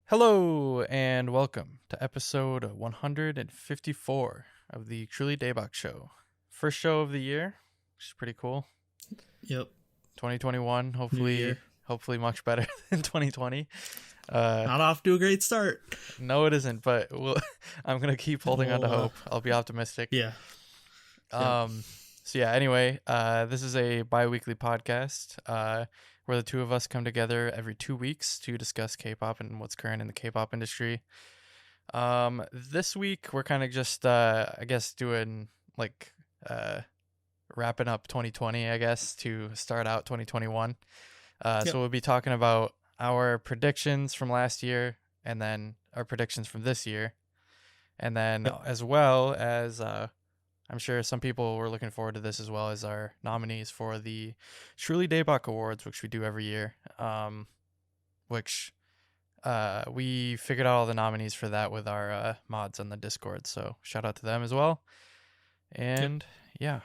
Hello and welcome to episode 154 of the Truly Daebak Show. First show of the year, which is pretty cool. Yep. 2021, New hopefully year. much better than 2020. Not off to a great start. No, it isn't, but I'm gonna keep holding on to Well, hope. I'll be optimistic. Yeah. So yeah. Anyway, this is a bi-weekly podcast. Where the two of us come together every 2 weeks to discuss K-pop and what's current in the K-pop industry. This week we're kind of just, I guess, doing like wrapping up 2020, I guess, to start out 2021. So we'll be talking about our predictions from last year, and then our predictions from this year, and then as well as I'm sure some people were looking forward to this as well as our nominees for the Truly Daebak Awards, which we do every year. Which we figured out all the nominees for that with our mods on the Discord. So shout out to them as well. And yeah.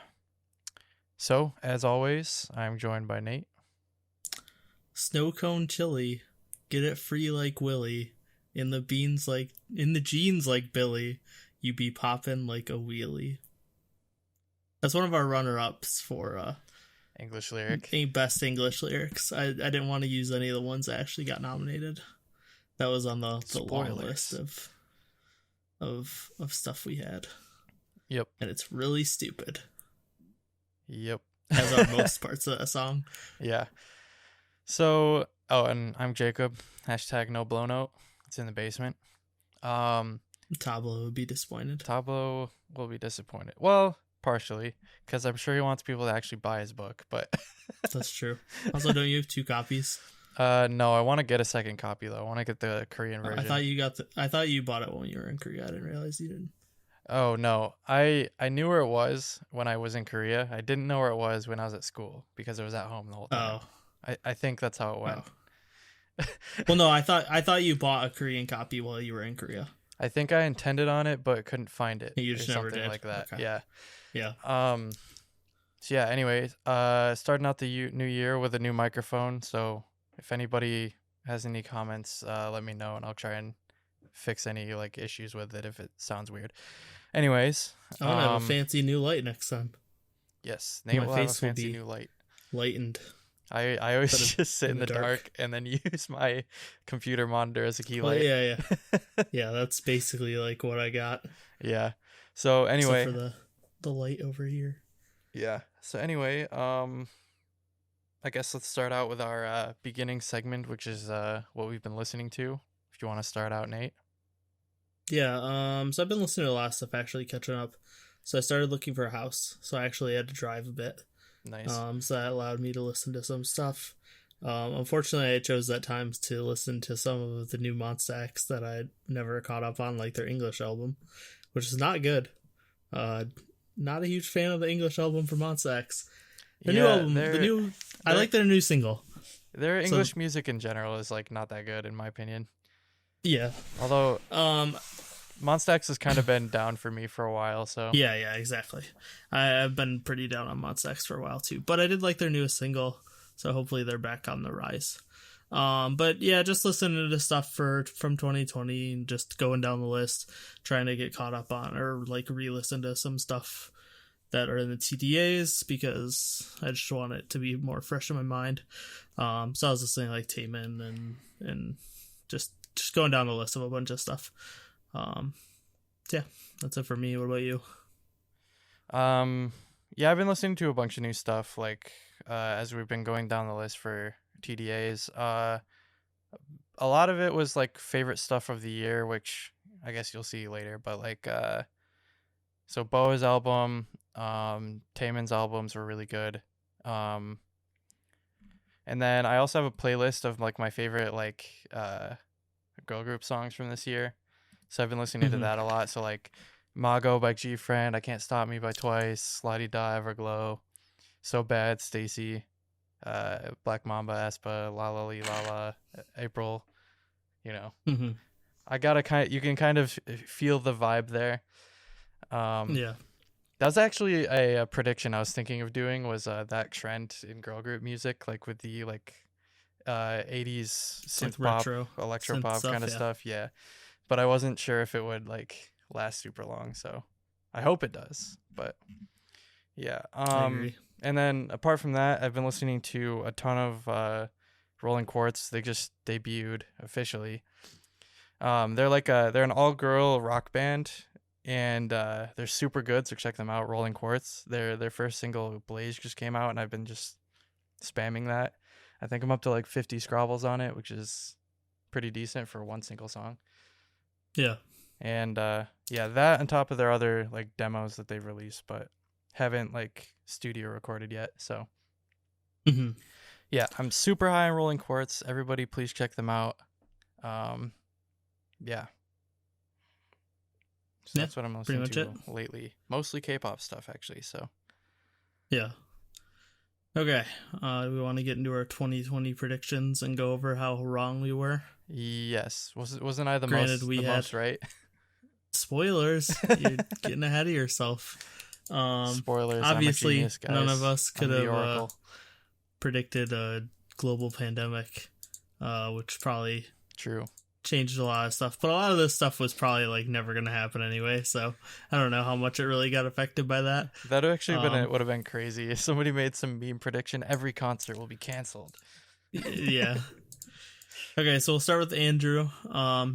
So as always, I'm joined by Nate. Snow cone chili. Get it free like Willie. In the jeans like Billy. You be poppin' like a wheelie. That's one of our runner-ups for English lyric. Best English lyrics. I didn't want to use any of the ones that actually got nominated. That was on the long list of stuff we had. Yep. And it's really stupid. Yep. As are most parts of that song. Yeah. So, and I'm Jacob. # no blow note. It's in the basement. Tablo would be disappointed. Tablo will be disappointed. Well, partially, because I'm sure he wants people to actually buy his book, but That's true. Also, don't you have 2 copies? No, I want to get a second copy though. I want to get the Korean version. I thought you bought it when you were in Korea. I didn't realize you didn't. Oh no, I knew where it was when I was in Korea. I didn't know where it was when I was at school because it was at home the whole time. I think that's how it went. Well, no, I thought you bought a Korean copy while you were in Korea. I think I intended on it, but couldn't find it. You just or never something did. Like that. Okay. Yeah. Yeah. So yeah. Anyway, starting out the new year with a new microphone. So if anybody has any comments, let me know, and I'll try and fix any like issues with it if it sounds weird. Anyways, I'm gonna have a fancy new light next time. Yes, Nate will have a fancy new light. Lightened. I always just sit in the dark and then use my computer monitor as a key light. Yeah. Yeah, that's basically like what I got. Yeah. So anyway, except for the light over here. Yeah. So anyway, I guess let's start out with our beginning segment, which is what we've been listening to. If you want to start out, Nate. Yeah. So I've been listening to a lot of stuff, actually catching up. So I started looking for a house. So I actually had to drive a bit. Nice. So that allowed me to listen to some stuff. Unfortunately, I chose that time to listen to some of the new Monsta X that I'd never caught up on, like their English album, which is not good. Not a huge fan of the English album for Monsta X. New album, I like their new single. Their English music in general is like not that good in my opinion. Yeah. Although, Monsta X has kind of been down for me for a while, so. Yeah, exactly. I've been pretty down on Monsta X for a while too, but I did like their newest single, so hopefully they're back on the rise. But yeah, just listening to stuff from 2020 and just going down the list, trying to get caught up on or like re-listen to some stuff that are in the TDAs because I just want it to be more fresh in my mind. So I was listening to like Taemin and just going down the list of a bunch of stuff. Yeah, that's it for me. What about you? Yeah, I've been listening to a bunch of new stuff like as we've been going down the list for TDAs. A lot of it was like favorite stuff of the year, which I guess you'll see later, but like so Boa's album, Taemin's albums were really good. And then I also have a playlist of like my favorite like girl group songs from this year. So I've been listening to that a lot. So like Mago by G Friend, I Can't Stop Me by Twice, Slidey Da, Everglow, So Bad, Stacy, Black Mamba, Aespa, La La Lee, La La, April. You know, I gotta you can kind of feel the vibe there. Yeah, that was actually a prediction I was thinking of doing was that trend in girl group music, like with the like 80s Like synth pop, retro electro synth pop stuff, kind of yeah. stuff. Yeah, but I wasn't sure if it would like last super long. So I hope it does. But yeah. I agree. And then apart from that, I've been listening to a ton of Rolling Quartz. They just debuted officially. They're an all girl rock band, and they're super good. So check them out. Rolling Quartz. Their first single Blaze just came out, and I've been just spamming that. I think I'm up to like 50 scrobbles on it, which is pretty decent for one single song. Yeah. And yeah, that on top of their other like demos that they've released, but haven't like studio recorded yet. So Mm-hmm. yeah, I'm super high on Rolling Quartz. Everybody, please check them out. Yeah. So Yeah, that's what I'm pretty listening much to lately. Mostly K-pop stuff, actually. So Yeah. Okay. We want to get into our 2020 predictions and go over how wrong we were. yes, wasn't I the Granted, most right? Spoilers. You're getting ahead of yourself. Spoilers. Obviously, I'm a genius, guys. none of us could I'm the have Oracle. predicted a global pandemic, which probably True. changed a lot of stuff. But a lot of this stuff was probably like never going to happen anyway. So I don't know how much it really got affected by that. That would have been crazy if somebody made some meme prediction. Every concert will be canceled. Yeah. Okay, so we'll start with Andrew.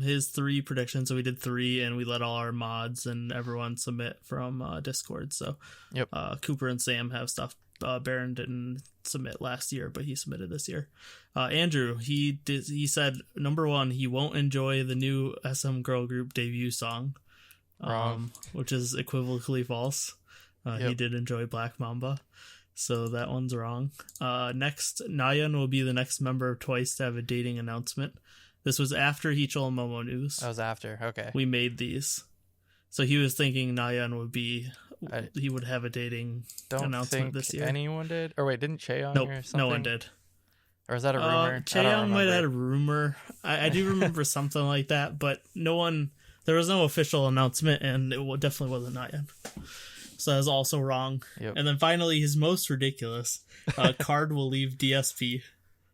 His 3 predictions. So we did 3, and we let all our mods and everyone submit from Discord. So Yep. Cooper and Sam have stuff. Baron didn't submit last year, but he submitted this year. Andrew, he said number 1, he won't enjoy the new SM girl group debut song, which is equivocally false. He Yep. did enjoy Black Mamba. So that one's wrong. Next, Nayeon will be the next member of Twice to have a dating announcement. This was after Heechul and Momo news. That was after. Okay. We made these. So he was thinking Nayeon would be... he would have a dating announcement this year. Anyone did? Or wait, didn't Chaeyoung Nope, or something? no one did. Or is that a rumor? Chaeyoung might have had a rumor. I do remember something like that, but no one... There was no official announcement, and it definitely wasn't Nayeon. So that was also wrong. Yep. And then finally, his most ridiculous. Card will leave DSP.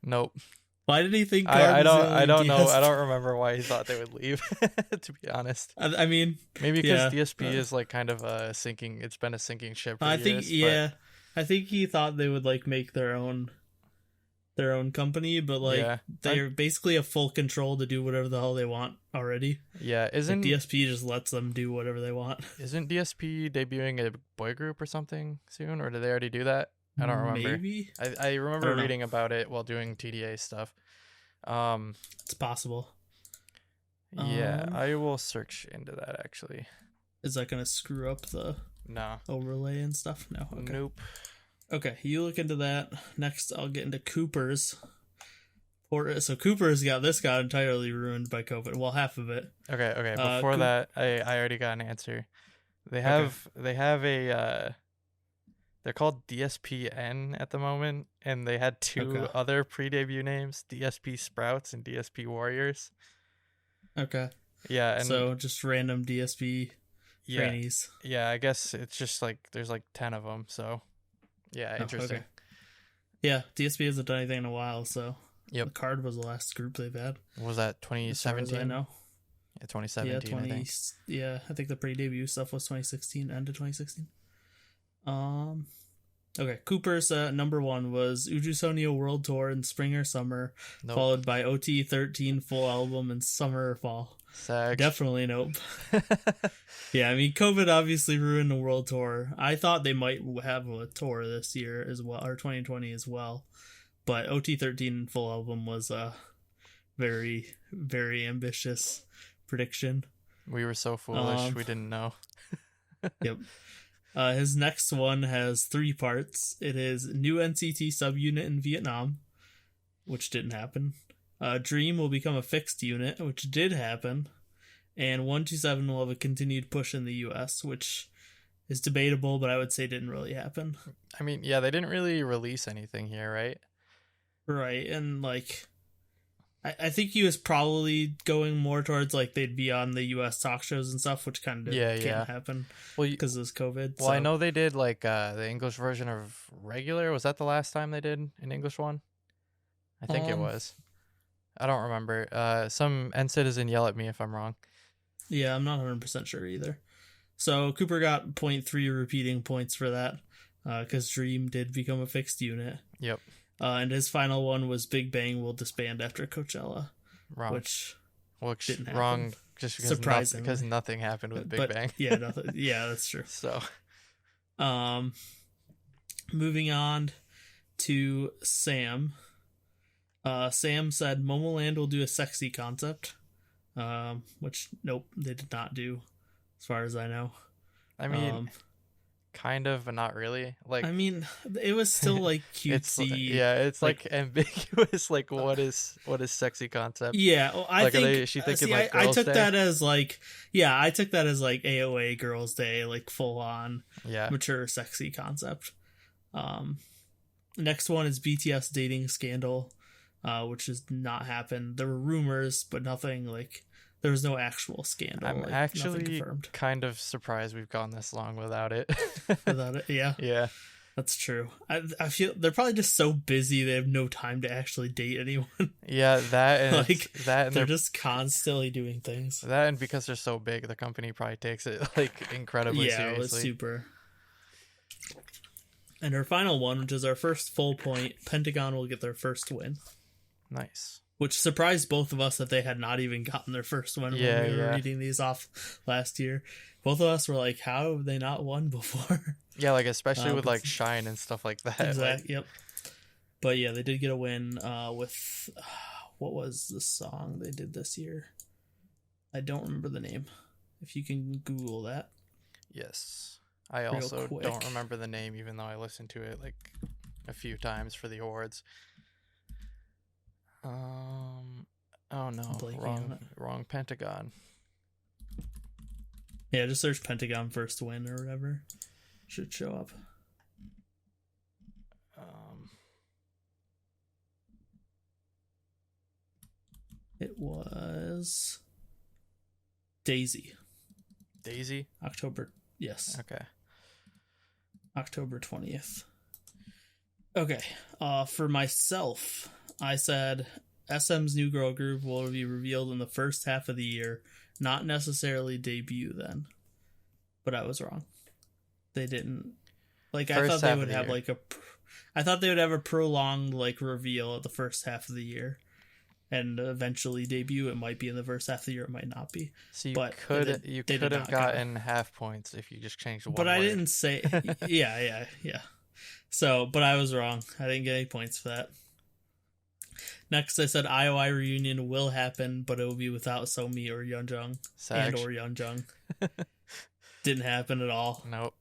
Nope. Why did he think Card I don't was know. DSP? I don't remember why he thought they would leave, to be honest. I mean, Maybe because yeah, DSP is like kind of a sinking. It's been a sinking ship for I years. think but I think he thought they would like make their own company, but like Yeah. they're basically have full control to do whatever the hell they want already. Yeah, Like isn't DSP just lets them do whatever they want. DSP debuting a boy group or something soon, or did they already do that? I don't remember. Maybe I remember don't know. reading about it while doing TDA stuff. it's possible. Yeah, I will search into that actually. Is that gonna screw up the No. overlay and stuff? No. Okay. Nope. Okay, you look into that. Next, I'll get into Cooper's. So Cooper's got entirely ruined by COVID. Well, half of it. Okay. Before that, I already got an answer. They have a they're called DSPN at the moment, and they had 2 other pre-debut names: DSP Sprouts and DSP Warriors. Okay. Yeah, and so just random DSP trainees. Yeah, I guess it's just like there's like 10 of them. So yeah, interesting. Okay. Yeah, DSP hasn't done anything in a while, so Yep. the Card was the last group they've had. What was that, As far as 2017? I know. Yeah, 2017. I think. Yeah, I think the pre-debut stuff was 2016, end of 2016. Okay, Cooper's number 1 was Uju Sonio World Tour in spring or summer, Nope. followed by OT13 full album in summer or fall. Sag. Definitely nope. Yeah, I mean, COVID obviously ruined the world tour. I thought they might have a tour this year as well, or 2020 as well. But OT13 full album was a very, very ambitious prediction. We were so foolish. We didn't know. Yep. His next one has 3 parts. It is new NCT subunit in Vietnam, which didn't happen. Dream will become a fixed unit, which did happen. And 127 will have a continued push in the US, which is debatable, but I would say didn't really happen. I mean, yeah, they didn't really release anything here, right? Right, and like I think he was probably going more towards like they'd be on the US talk shows and stuff, which kind of can't happen because of COVID. Well, I know they did like the English version of Regular. Was that the last time they did an English one? I think it was. I don't remember. Some N-Citizen yell at me if I'm wrong. Yeah, I'm not 100% sure either. So Cooper got 0.3 repeating points for that, because Dream did become a fixed unit. Yep. And his final one was Big Bang will disband after Coachella. Wrong. Which didn't happen. Wrong, just because nothing happened with Big Bang. Yeah, nothing. Yeah, that's true. So, moving on to Sam. Sam said Momoland will do a sexy concept, which nope, they did not do, as far as I know. I mean, kind of, but not really. Like, I mean, it was still like cutesy. It's like ambiguous. Like, what is sexy concept? Yeah, well, I think she thinking see, like I Girls' took Day? that as like, yeah, I took that as like AOA Girls' Day, like full on mature sexy concept. Next one is BTS dating scandal, which has not happened. There were rumors, but nothing like. There was no actual scandal. I'm like, actually kind of surprised we've gone this long without it. Without it, yeah. Yeah. That's true. I feel they're probably just so busy they have no time to actually date anyone. Yeah, that and like that and they're just constantly doing things. That and because they're so big, the company probably takes it like incredibly seriously. Yeah, it was super. And our final one, which is our first full point, Pentagon will get their first win. Nice. Which surprised both of us that they had not even gotten their first win when we were reading these off last year. Both of us were like, how have they not won before? Yeah, like especially with like Shine and stuff like that. Exactly. Like... Yep. But yeah, they did get a win with what was the song they did this year? I don't remember the name. If you can Google that. Yes. I also don't remember the name, even though I listened to it like a few times for the awards. Oh no, wrong Pentagon. Yeah, just search Pentagon first win or whatever. Should show up. It was Daisy. Daisy? October. Yes. Okay. October 20th. Okay. For myself, I said SM's new girl group will be revealed in the first half of the year, not necessarily debut then. But I was wrong. They didn't. Like, I thought they would have like I thought they would have a prolonged like reveal at the first half of the year and eventually debut. It might be in the first half of the year, it might not be. So you could have gotten half points if you just changed one. But I didn't say yeah. So, but I was wrong. I didn't get any points for that. Next, I said IOI reunion will happen, but it will be without Somi or Yeonjung and or Yeonjung. Didn't happen at all. Nope.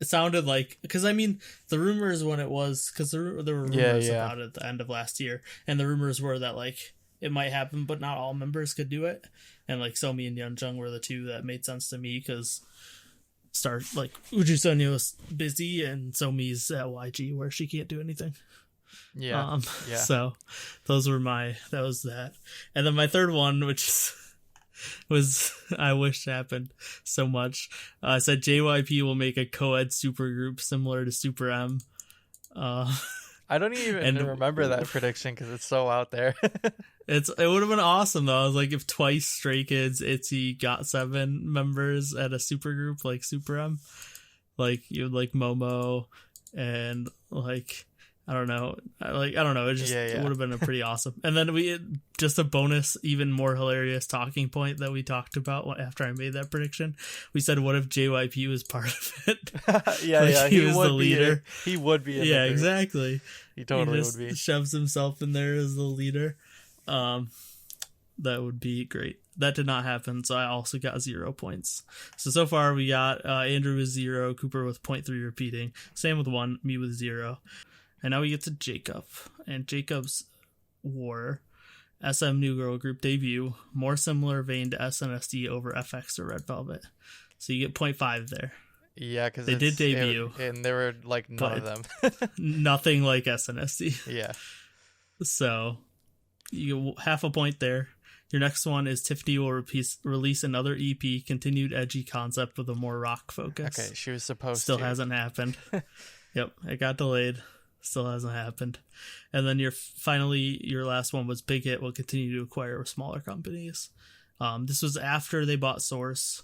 It sounded like, because I mean, the rumors when it was, because there were rumors about it at the end of last year, and the rumors were that like it might happen, but not all members could do it, and like Somi and Yeonjung were the two that made sense to me because Uju Sonia was busy and Somi's at YG where she can't do anything. Yeah. So that was that. And then my third one, which was I wish happened so much. I said JYP will make a co-ed supergroup similar to Super M. I don't even remember that prediction because it's so out there. It would have been awesome though. I was like, if twice Stray Kids, ITZY, GOT7 members at a supergroup like Super M, like you would like Momo and like. I don't know. It just it would have been a pretty awesome. And then just a bonus, even more hilarious talking point that we talked about after I made that prediction. We said, what if JYP was part of it? He was the leader. He would be. Yeah, exactly. He totally would be. Shoves himself in there as the leader. That would be great. That did not happen, so I also got 0 points. So far we got Andrew with 0, Cooper with 0.3 repeating, Sam with 1, me with 0. And now we get to Jacob. And Jacob's War, SM New Girl Group debut, more similar vein to SNSD over FX or Red Velvet. So you get 0.5 there. Yeah, because they did debut. And there were like none of them. Nothing like SNSD. Yeah. So you get half a point there. Your next one is Tiffany will release another EP, continued edgy concept with a more rock focus. Okay, she was supposed Still hasn't happened. Yep, it got delayed. Still hasn't happened. And then your last one was Big Hit will continue to acquire smaller companies. This was after they bought Source.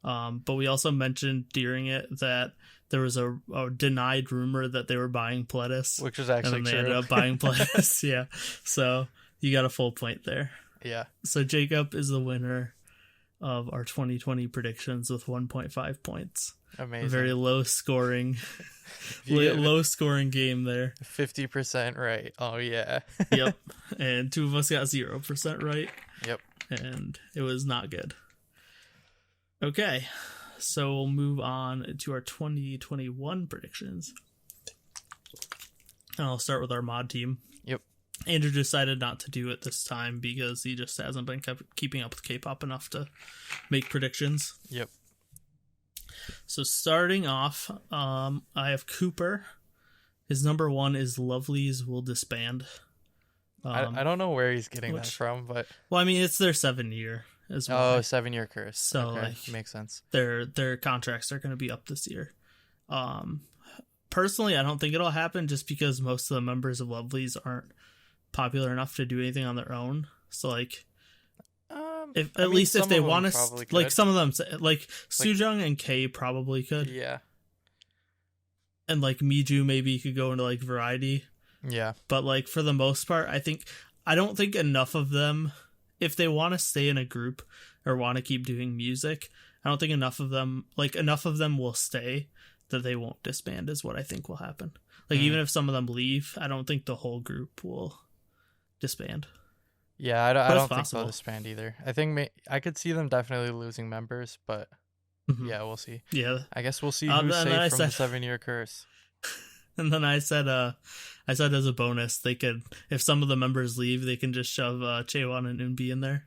But we also mentioned during it that there was a denied rumor that they were buying Pledis, which was actually and then true. they ended up buying Pledis. Yeah, so you got a full point there. Yeah. So Jacob is the winner of our 2020 predictions with 1.5 points. Amazing. A very low scoring game there. 50% right. Oh yeah. Yep. And two of us got 0% right. Yep. And it was not good. Okay. So we'll move on to our 2021 predictions. And I'll start with our mod team. Yep. Andrew decided not to do it this time because he just hasn't been keeping up with K-pop enough to make predictions. Yep. So starting off, I have Cooper. His number 1 is Lovelies Will Disband. I don't know where he's getting that from, but... Well, I mean, it's their 7-year as well. Oh, 7-year curse. So, okay. like, makes sense. Their contracts are going to be up this year. Personally, I don't think it'll happen just because most of the members of Lovelies aren't popular enough to do anything on their own. So, like... if they want to, like some of them, like Sujung and K probably could. Yeah. And like Miju maybe could go into like Variety. Yeah. But like for the most part, I don't think enough of them, if they want to stay in a group or want to keep doing music, I don't think enough of them will stay that they won't disband is what I think will happen. Like even if some of them leave, I don't think the whole group will disband. Yeah, I don't think they'll disband either. I think I could see them definitely losing members, but yeah, we'll see. Yeah, I guess we'll see who's safe from the 7-year curse. And then I said as a bonus, they could, if some of the members leave, they can just shove Chaewon and Eunbi in there.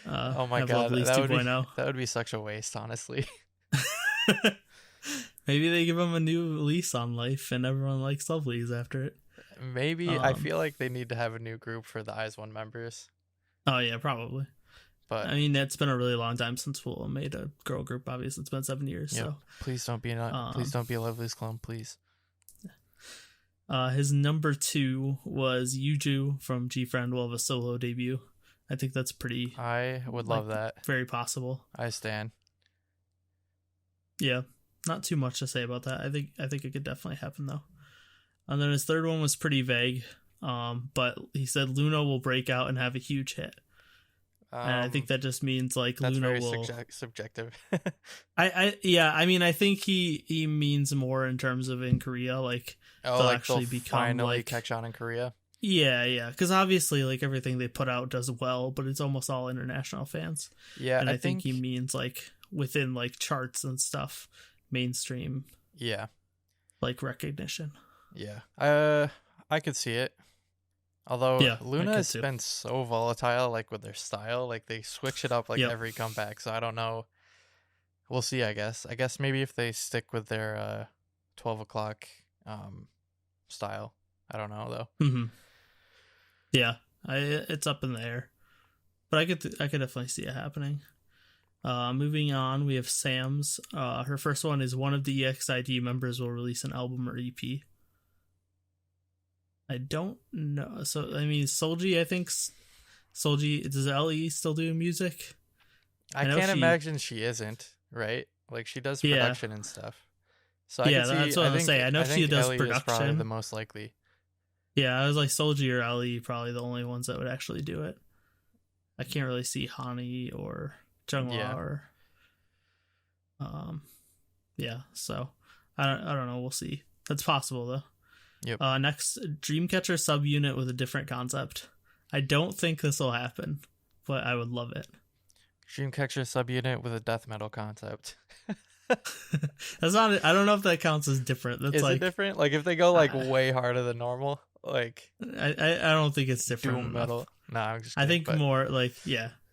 Oh my god, that would be such a waste, honestly. Maybe they give them a new lease on life, and everyone likes Lovelies after it. Maybe. I feel like they need to have a new group for the IZ*ONE members. Oh yeah, probably. But I mean, it's been a really long time since Wooloo made a girl group. Obviously, it's been 7 years. Yep. So please don't be a Lovelies clone, please. His number 2 was Yuju from GFriend will have a solo debut. I think that's pretty. I would love that. Very possible. I stan. Yeah, not too much to say about that. I think it could definitely happen though. And then his third one was pretty vague, but he said Luna will break out and have a huge hit. And I think that just means like Luna will. That's very subjective. I mean, I think he means more in terms of in Korea, like they'll actually become finally like catch on in Korea. Yeah, because obviously like everything they put out does well, but it's almost all international fans. Yeah, and I think he means like within like charts and stuff, mainstream. Yeah, like recognition. Yeah, I could see it. Although Luna has been so volatile, like with their style, like they switch it up like every comeback. So I don't know. We'll see. I guess maybe if they stick with their 12 o'clock style. I don't know though. Mm-hmm. Yeah, it's up in the air, but I could definitely see it happening. Moving on, we have Sam's. Her first one is one of the EXID members will release an album or EP. I don't know. So, I mean, Solji, I think Solji, does LE still do music? I can't imagine she isn't, right? Like, she does production and stuff. So that's what I was saying. I know she does production. Is probably the most likely. Yeah, I was like, Solji or LE probably the only ones that would actually do it. I can't really see Hani or Jungwoo or... so I don't know. We'll see. That's possible, though. Yep. Next, Dreamcatcher subunit with a different concept. I don't think this will happen, but I would love it. Dreamcatcher subunit with a death metal concept. That's not. I don't know if that counts as different. That's Is it different? Like if they go like way harder than normal, like I don't think it's different. Doom metal. No, I'm just. Kidding, I think more like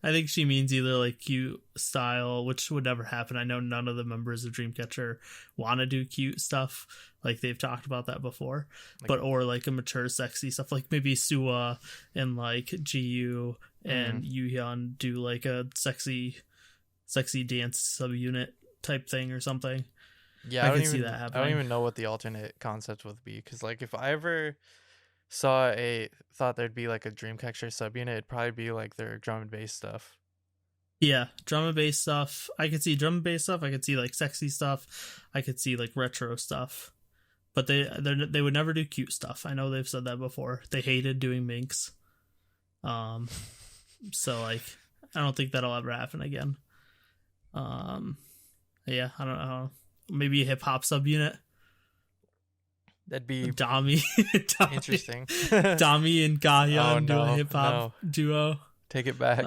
I think she means either like cute style, which would never happen. I know none of the members of Dreamcatcher want to do cute stuff. Like they've talked about that before, or like a mature, sexy stuff. Like maybe Suwa and like GU and Yuhyun do like a sexy dance subunit type thing or something. Yeah, I could see that I don't happening. even know what the alternate concept would be, because like if I ever thought there'd be like a Dreamcatcher sub unit, it'd probably be like their drum and bass stuff. Yeah, drum and bass stuff. I could see drum and bass stuff. I could see like sexy stuff. I could see like retro stuff. But they would never do cute stuff. I know they've said that before. They hated doing minks. Um, so like I don't think that'll ever happen again. Yeah, I don't know. Maybe a hip hop subunit. That'd be Dami, interesting. Dami and Gayan Oh, do a no, hip hop duo. Take it back.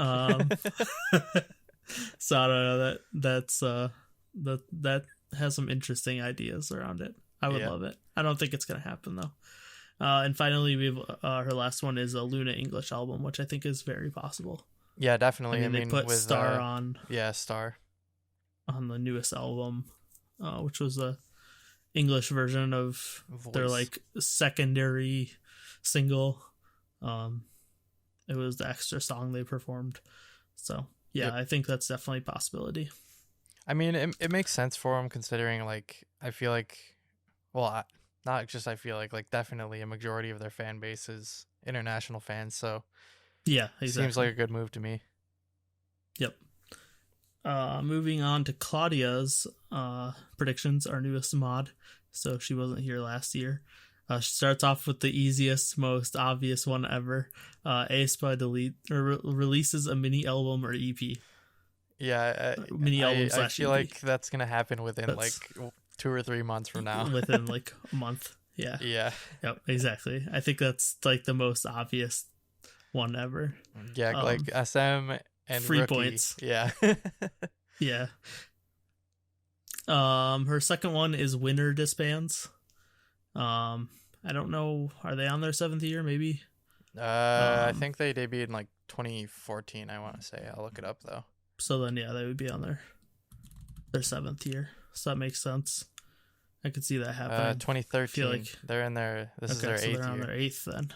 So I don't know, that has some interesting ideas around it. I would love it. I don't think it's gonna happen though. And finally, we have her last one is a Luna English album, which I think is very possible. Yeah, definitely. I mean, they put with Star on Star on the newest album, which was the English version of their like secondary single. It was the extra song they performed. So yeah, I think that's definitely a possibility. I mean, it makes sense for them, considering like I feel like, well, not just I feel like definitely a majority of their fan base is international fans. So yeah, exactly. Seems like a good move to me. Yep. Moving on to Claudia's predictions, our newest mod. So she wasn't here last year. She starts off with the easiest, most obvious one ever. aespa releases a mini album or EP. Yeah, mini album. I feel like that's gonna happen within like 2 or 3 months from now. Within like a month. Yeah. Yeah. Yep. Exactly. I think that's like the most obvious one ever. Yeah, like SM and free Rookie. Points. Yeah. Yeah. Her second one is Winner disbands. I don't know. Are they on their 7th year? Maybe. I think they debuted in like 2014. I want to say. I'll look it up though. So then, yeah, they would be on their 7th year. So that makes sense. I could see that happening. 2013. Like they're in their. This is their 8th they're on year. their 8th then.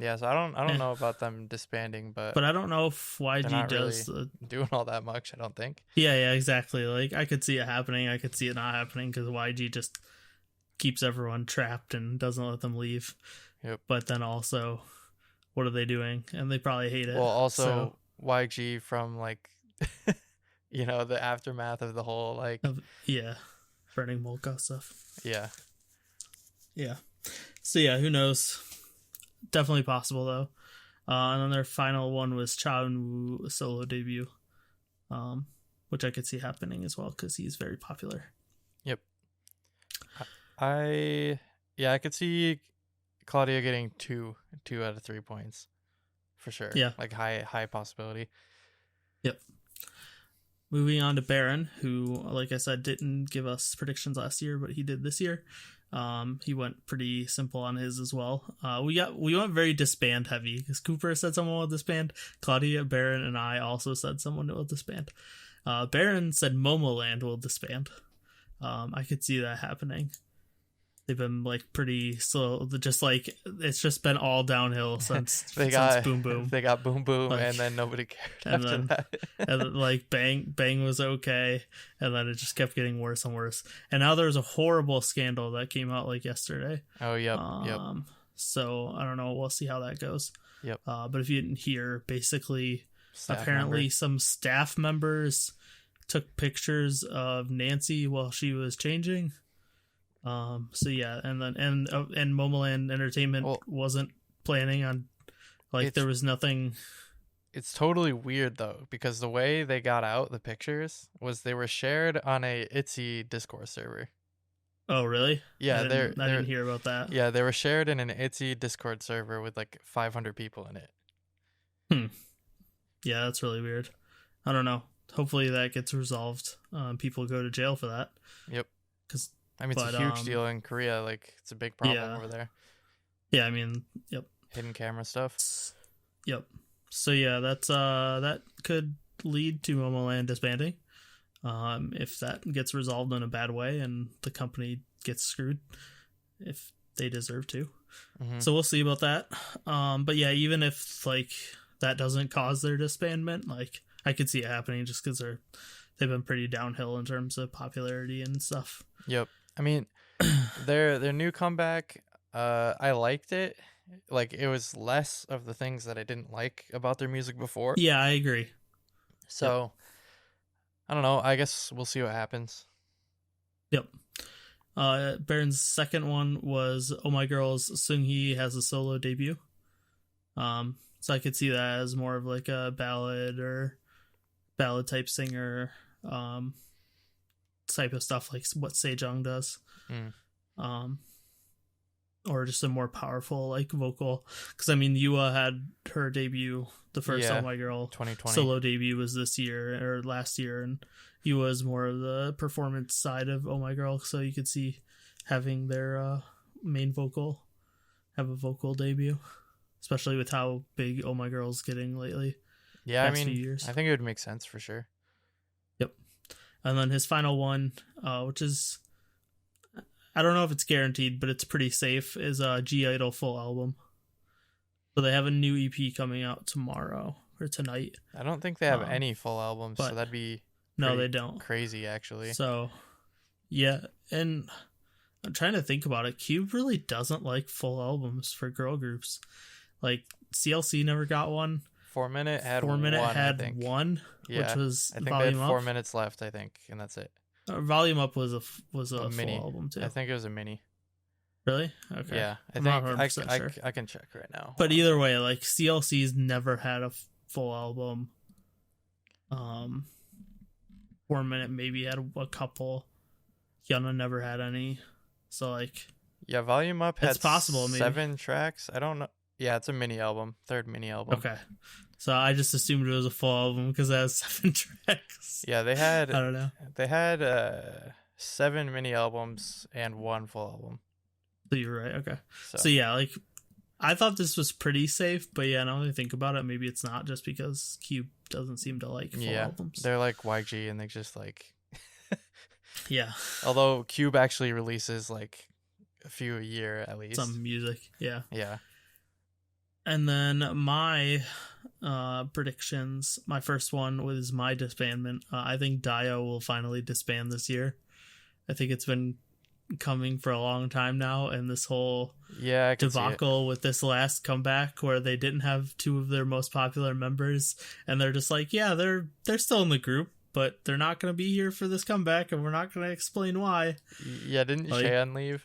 Yeah, so I don't know about them disbanding, but I don't know if YG does really doing all that much. I don't think. Yeah, exactly. Like I could see it happening. I could see it not happening because YG just keeps everyone trapped and doesn't let them leave. Yep. But then also, what are they doing? And they probably hate it. Well, also YG from like, the aftermath of the whole like. Burning Molka stuff. Yeah. Yeah. So yeah, who knows? Definitely possible though. And then their final one was Cha Eun-woo solo debut, which I could see happening as well because he's very popular. Yep. I could see Claudia getting two out of 3 points for sure. Yeah, like high possibility. Yep. Moving on to Baron, who, like I said, didn't give us predictions last year, but he did this year. He went pretty simple on his as well. We went very disband heavy because Cooper said someone will disband. Claudia, Baron, and I also said someone will disband. Baron said Momoland will disband. I could see that happening. They've been like pretty slow. Just like it's just been all downhill since since Boom Boom. They got Boom Boom, like, and then nobody cared after that. And then, like Bang was okay, and then it just kept getting worse and worse. And now there's a horrible scandal that came out like yesterday. Oh yep. So I don't know. We'll see how that goes. Yep. But if you didn't hear, basically, apparently some staff members took pictures of Nancy while she was changing. So yeah, and Momoland Entertainment wasn't planning on, like, there was nothing. It's totally weird though, because the way they got out the pictures was they were shared on a ITZY Discord server. Oh really? Yeah, I didn't hear about that. Yeah, they were shared in an ITZY Discord server with like 500 people in it. Yeah, that's really weird. I don't know. Hopefully that gets resolved. People go to jail for that. Yep. Because it's a huge deal in Korea. Like, it's a big problem over there. Yeah, I mean, yep. Hidden camera stuff. Yep. So yeah, that's that could lead to Momoland disbanding. If that gets resolved in a bad way and the company gets screwed, if they deserve to. Mm-hmm. So we'll see about that. But yeah, even if like that doesn't cause their disbandment, like I could see it happening just because they're they've been pretty downhill in terms of popularity and stuff. Yep. I mean, their new comeback, I liked it. Like, it was less of the things that I didn't like about their music before. Yeah, I agree. So, I don't know. I guess we'll see what happens. Yep. Baron's second one was Oh My Girl's Seunghee has a solo debut. So I could see that as more of like a ballad or ballad type singer, type of stuff like what Sejong does. Or just a more powerful like vocal. Because I mean, Yua had her debut, the first Oh My Girl 2020 solo debut was this year or last year, and Yua is more of the performance side of Oh My Girl, so you could see having their main vocal have a vocal debut, especially with how big Oh My Girl's getting lately. Yeah, I few mean, years. I think it would make sense for sure. Yep. And then his final one, which is, I don't know if it's guaranteed, but it's pretty safe, is a G Idol full album. So they have a new EP coming out tomorrow or tonight. I don't think they have any full albums, so that'd be no, they don't. Crazy, actually. So, yeah, and I'm trying to think about it. Cube really doesn't like full albums for girl groups. Like CLC never got one. 4 Minute had 4 Minute one, had one, which was I think Volume they had Up. 4 minutes left, I think, and that's it. Volume Up was a mini full album too. I think it was a mini. Really? Okay. Yeah, I'm not 100% sure. I can check right now. But either way, like CLC's never had a full album. 4 Minute maybe had a couple. Yuna never had any. So like, yeah, Volume Up had possible, maybe. 7 tracks. I don't know. Yeah, it's a mini album, third mini album. Okay. So I just assumed it was a full album because it has 7 tracks. Yeah, they had. I don't know. They had 7 mini albums and 1 full album. So you're right. Okay. So yeah, like I thought this was pretty safe, but yeah, now that I think about it, maybe it's not, just because Cube doesn't seem to like full albums. They're like YG, and they just like. Yeah. Although Cube actually releases like a few a year at least. Some music. Yeah. Yeah. And then my predictions, my first one was my disbandment. I think Dio will finally disband this year. I think it's been coming for a long time now, and this whole debacle with this last comeback where they didn't have 2 of their most popular members, and they're just like, yeah, they're still in the group, but they're not going to be here for this comeback, and we're not going to explain why. Yeah, didn't Cheon leave?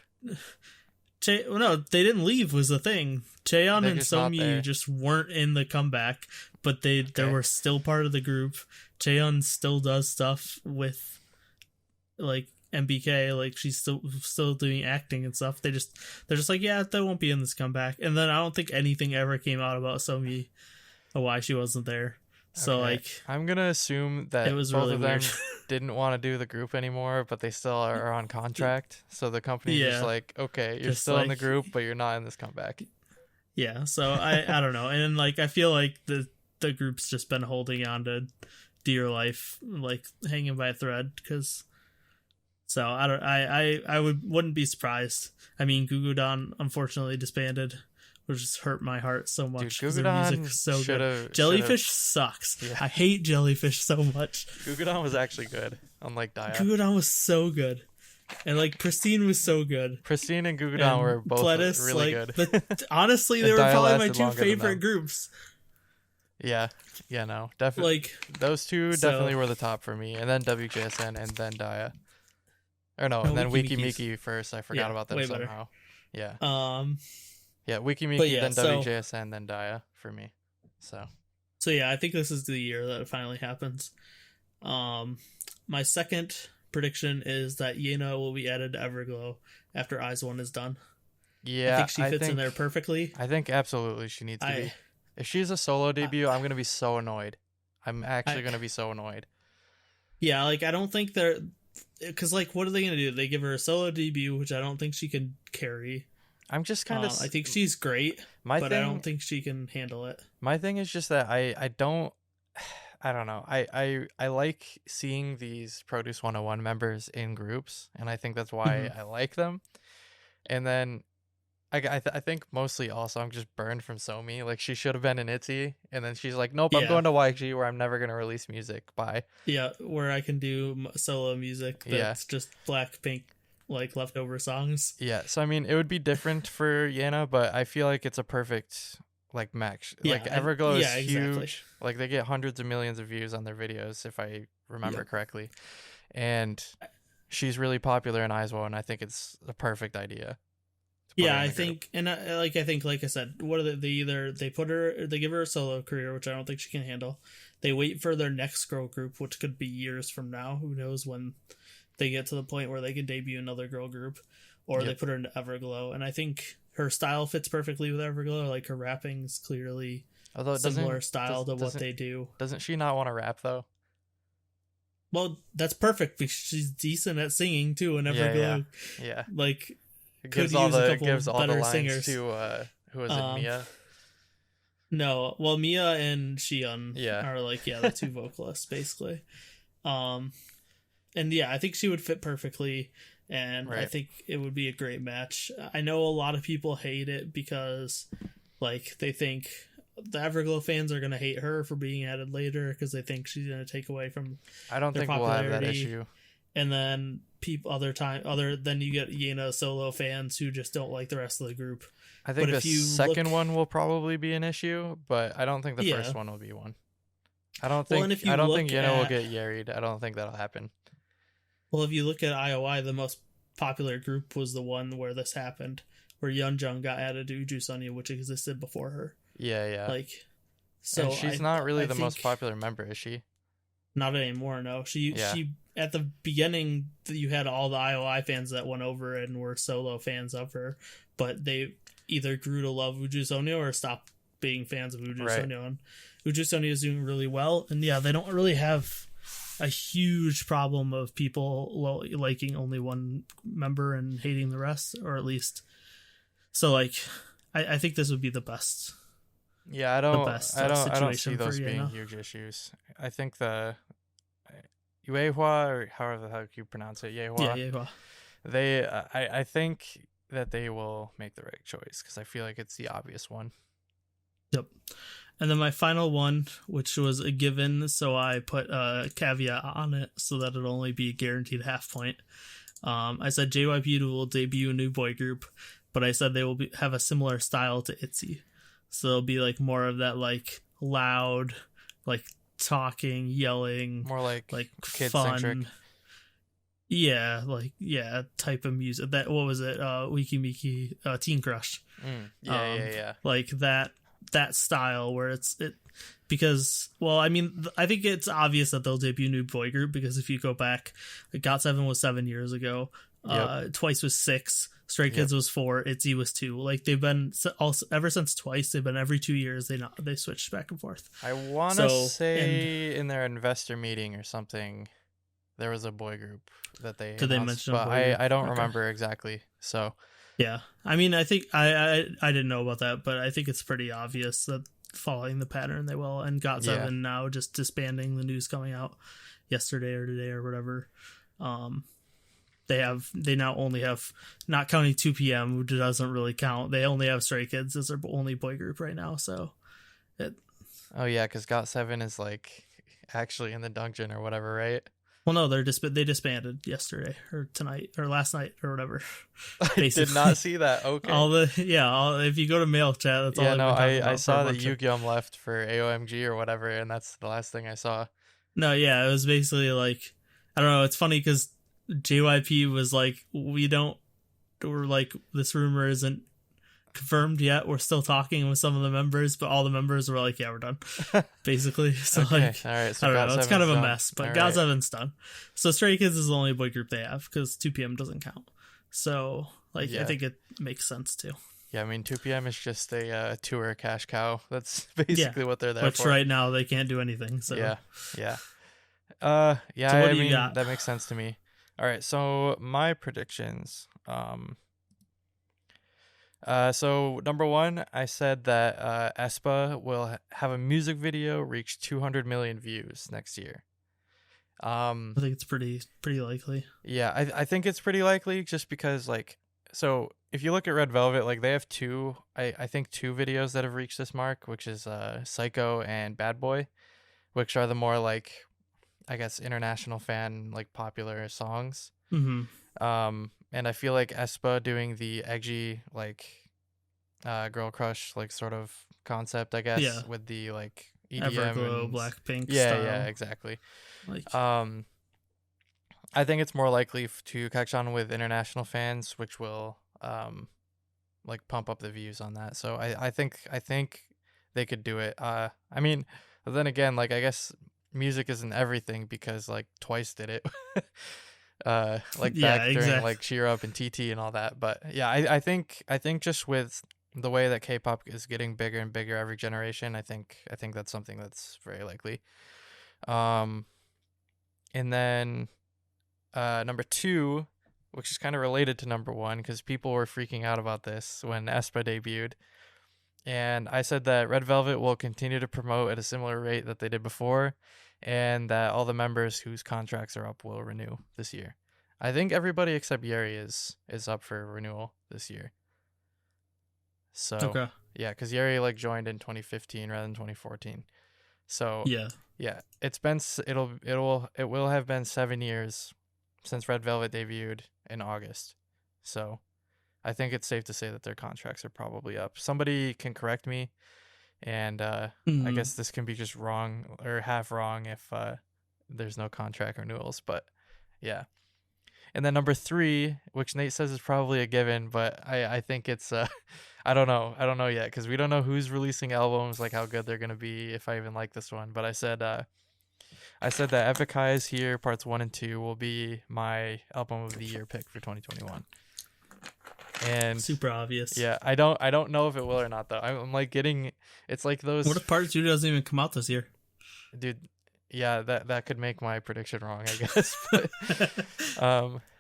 No, they didn't leave was the thing. Cheon and Somyu just weren't in the comeback, but they were still part of the group. Cheon still does stuff with like MBK, like she's still doing acting and stuff. They're just like, yeah, they won't be in this comeback. And then I don't think anything ever came out about Somyu or why she wasn't there. So like, I'm gonna assume that it was both really of them weird. didn't want to do the group anymore, but they still are on contract. So the company just like, okay, you're just still like, in the group, but you're not in this comeback. Yeah. So I don't know, and like I feel like the group's just been holding on to dear life, like hanging by a thread, because. So I wouldn't be surprised. I mean, Gugudan unfortunately disbanded, which just hurt my heart so much. Dude, their music is so good. Jellyfish sucks. Yeah. I hate Jellyfish so much. Gugudan was actually good, unlike Dia. Gugudan was so good, and like Pristine was so good. Pristine and Gugudan were both Pledis, really good. Honestly, they were probably my 2 favorite groups. Yeah, no, definitely. Like those 2 definitely were the top for me, and then WJSN, and then Dia. Or no, and then Wiki Miki first. I forgot about them somehow. Better. Yeah. Yeah, Wiki Miki, then WJSN, then Dia for me. So yeah, I think this is the year that it finally happens. My second prediction is that Yena will be added to Everglow after Eyes 1 is done. Yeah, I think she fits in there perfectly. I think absolutely she needs to be. If she's a solo debut, I'm gonna be so annoyed. I'm actually gonna be so annoyed. Yeah, like I don't think they're. Because, like, what are they going to do? They give her a solo debut, which I don't think she can carry. I'm just kind of... I think she's great, but I don't think she can handle it. My thing is just that I don't... I don't know. I like seeing these Produce 101 members in groups, and I think that's why I like them. And then I think mostly all songs just burned from Somi. Like she should have been in ITZY, and then she's like, nope, I'm Yeah, going to YG where I'm never gonna release music. Bye. yeah, where I can do solo music Yeah, that's just Blackpink like leftover songs. yeah. So I mean, it would be different for Yana, but I feel like it's a perfect like match. Like Yeah, Everglow is yeah, exactly. huge. Like they get hundreds of millions of views on their videos, if I remember Yep. correctly, and she's really popular in Aizwo, and I think it's a perfect idea to put her Yeah, in I the group. think, and I think, like I said, what are they either they put her, they give her a solo career, which I don't think she can handle. They wait for their next girl group, which could be years from now. Who knows when they get to the point where they can debut another girl group, or they Yep. put her into Everglow. And I think her style fits perfectly with Everglow. Like her rapping's clearly Although it similar style to what doesn't they do. doesn't she not want to rap though? Well, that's perfect because she's decent at singing too, and Yeah, Everglow yeah. like It could gives all use a the couple better lines singers. to who is it, Um, Mia? No, well, Mia and Xion Yeah. are like the two vocalists basically. Um, and yeah, I think she would fit perfectly, and I Right. think it would be a great match. I know a lot of people hate it because, like, they think the Everglow fans are gonna hate her for being added later because they think she's gonna take away from I don't their think we'll have that popularity. issue. And then other than you get Yena solo fans who just don't like the rest of the group. I think But the if you second one will probably be an issue, but I don't think the Yeah. first one will be one. I don't Well, think and if you I don't look think Yena will at get Yarried. I don't think that'll happen. Well, if you look at IOI, the most popular group was the one where this happened, where Yeonjung got added to Uju Sunya, which existed before her. Yeah, yeah. Like, so and she's not really the most popular member, is she? Not anymore. No, she Yeah. she at the beginning you had all the IOI fans that went over and were solo fans of her, but they either grew to love Uju Sunya or stopped being fans of Uju Right. Sunya. And Uju Sunya is doing really well, and yeah, they don't really have a huge problem of people liking only one member and hating the rest, or at least so like I think this would be the best. Yeah, I best, don't see situation for those being Yena. huge issues. I think the Yuehua, or however the heck you pronounce it, Yuehua, Yeah. they I think that they will make the right choice because I feel like it's the obvious one. Yep. And then my final one, which was a given, so I put a caveat on it so that it'll only be a guaranteed half point. I said JYP will debut a new boy group, but I said they will have a similar style to ITZY. So it'll be like more of that like loud, like talking, yelling, More like kid fun. centric. Yeah, type of music. That what was it? Wiki Miki, Teen Crush. Yeah. Like that style where because I mean I think it's obvious that they'll debut a new boy group because if you go back, GOT7 was 7 years ago, Twice was 6, Stray Kids was 4, ITZY was 2. Like they've been also ever since Twice, they've been every 2 years they switched back and forth. I want to say in their investor meeting or something, there was a boy group that they Did they announced, mention a but boy group? I don't Okay. remember exactly. So Yeah, I mean, I think I didn't know about that, but I think it's pretty obvious that following the pattern they will. And GOT7 now just disbanding. The news coming out yesterday or today or whatever. They now only have, not counting 2PM, which doesn't really count. They only have Stray Kids as their only boy group right now. So oh yeah, because GOT7 is like actually in the dungeon or whatever, right? well, no, they disbanded yesterday or tonight or last night or whatever. I did not see that. Okay. If you go to mail chat, that's all. Yeah, I've no, been talking I about saw for a that bunch of- Yugyum left for AOMG or whatever, and that's the last thing I saw. No, yeah, it was basically like, I don't know. It's funny because JYP was like, we're like, this rumor isn't confirmed yet. We're still talking with some of the members, but all the members were like, yeah, we're done, basically. So Okay, like, all right. So I don't know. It's kind of a done. mess, but All GOT7's done. So Stray Kids is the only boy group they have because 2PM doesn't count. So like, I think it makes sense too. Yeah, I mean, 2PM is just a tour cash cow. That's basically what they're there Which for. right now they can't do anything. So Yeah. So what I do you mean, got? that makes sense to me. All right, so my predictions. So number one, I said that aespa will have a music video reach 200 million views next year. I think it's pretty likely. Yeah, I think it's pretty likely just because like so if you look at Red Velvet, like they have two, I think two videos that have reached this mark, which is Psycho and Bad Boy, which are the more like, I guess, international fan like popular songs. Mm-hmm. And I feel like aespa doing the edgy like girl crush like sort of concept, I guess, Yeah. with the like EDM Everglow, and Blackpink yeah, style. yeah, exactly. Like, I think it's more likely to catch on with international fans, which will like pump up the views on that. So I think they could do it. I mean, but then again, like I guess music isn't everything because like Twice did it. Like yeah, back during like Cheer Up and TT and all that. But yeah, I think just with the way that K-pop is getting bigger and bigger every generation, I think that's something that's very likely. Um, and then number two, which is kind of related to number one, because people were freaking out about this when aespa debuted. And I said that Red Velvet will continue to promote at a similar rate that they did before, and that all the members whose contracts are up will renew this year. I think everybody except Yeri is up for renewal this year. So okay. yeah, because Yeri like joined in 2015 rather than 2014. So Yeah. it will have been 7 years since Red Velvet debuted in August. So I think it's safe to say that their contracts are probably up. Somebody can correct me, and I guess this can be just wrong or half wrong if there's no contract renewals. But yeah. And then number three, which Nate says is probably a given, but I think it's I don't know yet because we don't know who's releasing albums, like how good they're gonna be, if I even like this one. But I said that Epic High is Here Parts 1 and 2 will be my album of the year pick for 2021. And super obvious. Yeah, I don't know if it will or not though. I'm like getting, it's like those. What if part 2 doesn't even come out this year? Dude, yeah, that could make my prediction wrong, I guess. But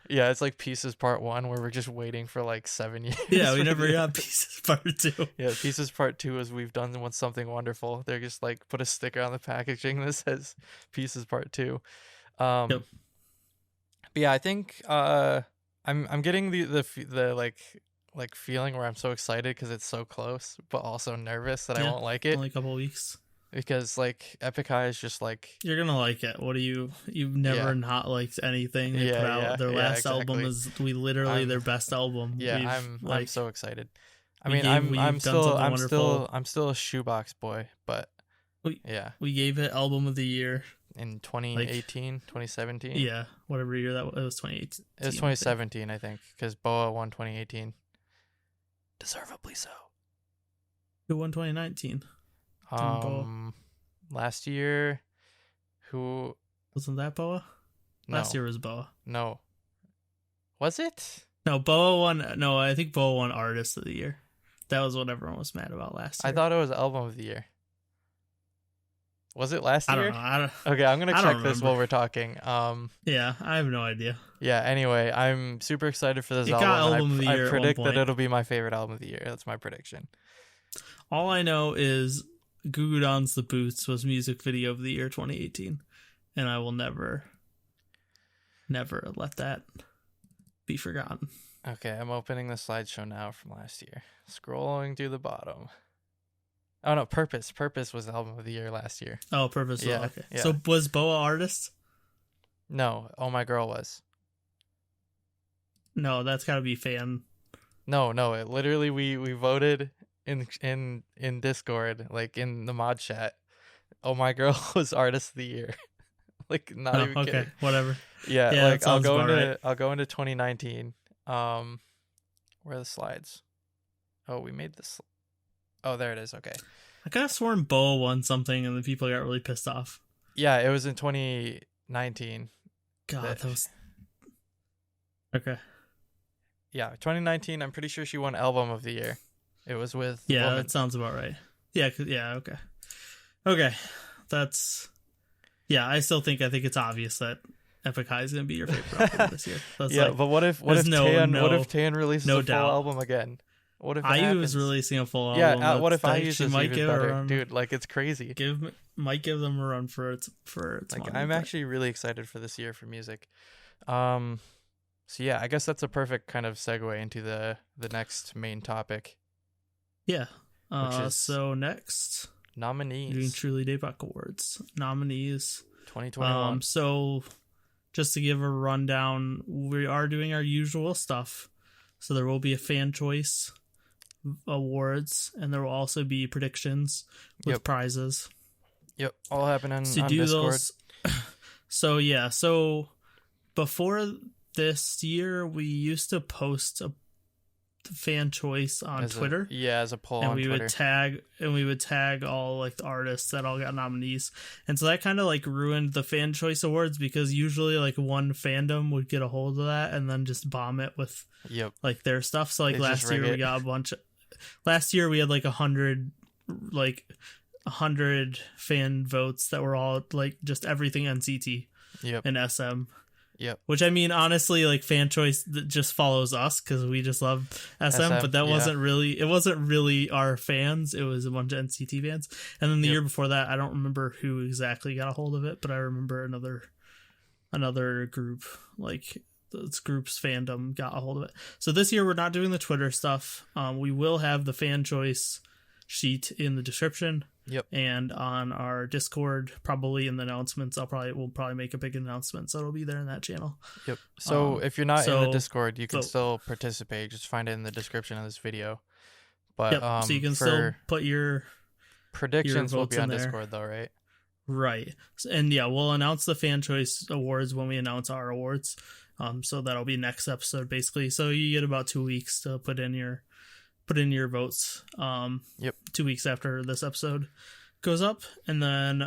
yeah, it's like Pieces Part 1 where we're just waiting for like 7 years. Yeah, we never got Pieces Part 2. Yeah, Pieces Part 2 is We've Done Something Wonderful. They're just like put a sticker on the packaging that says Pieces Part 2. Yep. But yeah, I think I'm getting the like feeling where I'm so excited because it's so close, but also nervous that I won't like it. Only a couple of weeks. Because like Epic High is just like, you're gonna like it. What do you've never not liked anything they put out. Their last album is their best album. Yeah, I'm so excited. I mean, I'm still a shoebox boy, but we gave it album of the year in 2018, 2017. Yeah, whatever year that was. It was 2018. It was 2017, I think, because Boa won 2018. Deservedly so. Who won 2019? Last year, who wasn't that Boa? No. Last year was Boa. No, was it? No, Boa won. No, I think Boa won Artist of the Year. That was what everyone was mad about last year. I thought it was Album of the Year. Was it last year? I don't know. Okay, I'm gonna check this while we're talking. Yeah, I have no idea. Yeah. Anyway, I'm super excited for this album of the year. I predict that it'll be my favorite album of the year. That's my prediction. All I know is Goo Goo Dolls' The Boots was music video of the year 2018, and I will never let that be forgotten. Okay, I'm opening the slideshow now from last year. Scrolling to the bottom. Oh no, Purpose. Purpose was the album of the year last year. Oh, Purpose. Yeah. Okay. Yeah. So was Boa Artist? No. Oh My Girl was. No, that's got to be fan. No. It literally we voted in Discord, like in the mod chat. Oh My Girl was Artist of the Year. Like not even kidding. Okay, whatever. Yeah, like I'll go into 2019. Where are the slides? Oh, we made this. Oh, there it is. Okay. I could have sworn Boa won something and the people got really pissed off. Yeah, it was in 2019. God, that was... Okay. Yeah, 2019, I'm pretty sure she won Album of the Year. It was with... Yeah, Woman. that sounds about right. Yeah, okay. Okay, that's... Yeah, I think it's obvious that Epic High is going to be your favorite album this year. That's yeah, but what if Tan releases a full album again? What if IU is releasing a full album? Yeah, what if IU is even better? Dude, like it's crazy. Might give them a run for its like money, I'm actually really excited for this year for music. So yeah, I guess that's a perfect kind of segue into the next main topic, Yeah. which is So next, we're doing nominees Truly Daebak Awards nominees. 2021. So just to give a rundown, we are doing our usual stuff. So there will be a fan choice awards, and there will also be predictions with prizes. Yep, all happening To on do Discord. those, so before this year, we used to post a fan choice on Twitter. As a poll and on we Twitter. would tag all like the artists that all got nominees, and so that kind of like ruined the fan choice awards, because usually like one fandom would get a hold of that and then just bomb it with like their stuff. So like last year we got a bunch of, last year we had like 100 fan votes that were all like just everything NCT and SM. Which, I mean, honestly, like fan choice that just follows us because we just love SM, but that wasn't really our fans. It was a bunch of NCT fans. And then the year before that, I don't remember who exactly got a hold of it, but I remember another group, like this group's fandom got a hold of it. So this year we're not doing the Twitter stuff. We will have the fan choice sheet in the description. And on our Discord, probably in the announcements, we'll probably make a big announcement, so it'll be there in that channel. So if you're not in the Discord, you can still participate. Just find it in the description of this video. But so you can still put your predictions your will be on there. Discord though, right? Right. And yeah, we'll announce the fan choice awards when we announce our awards. So that'll be next episode basically. So you get about 2 weeks to put in your votes. 2 weeks after this episode goes up. And then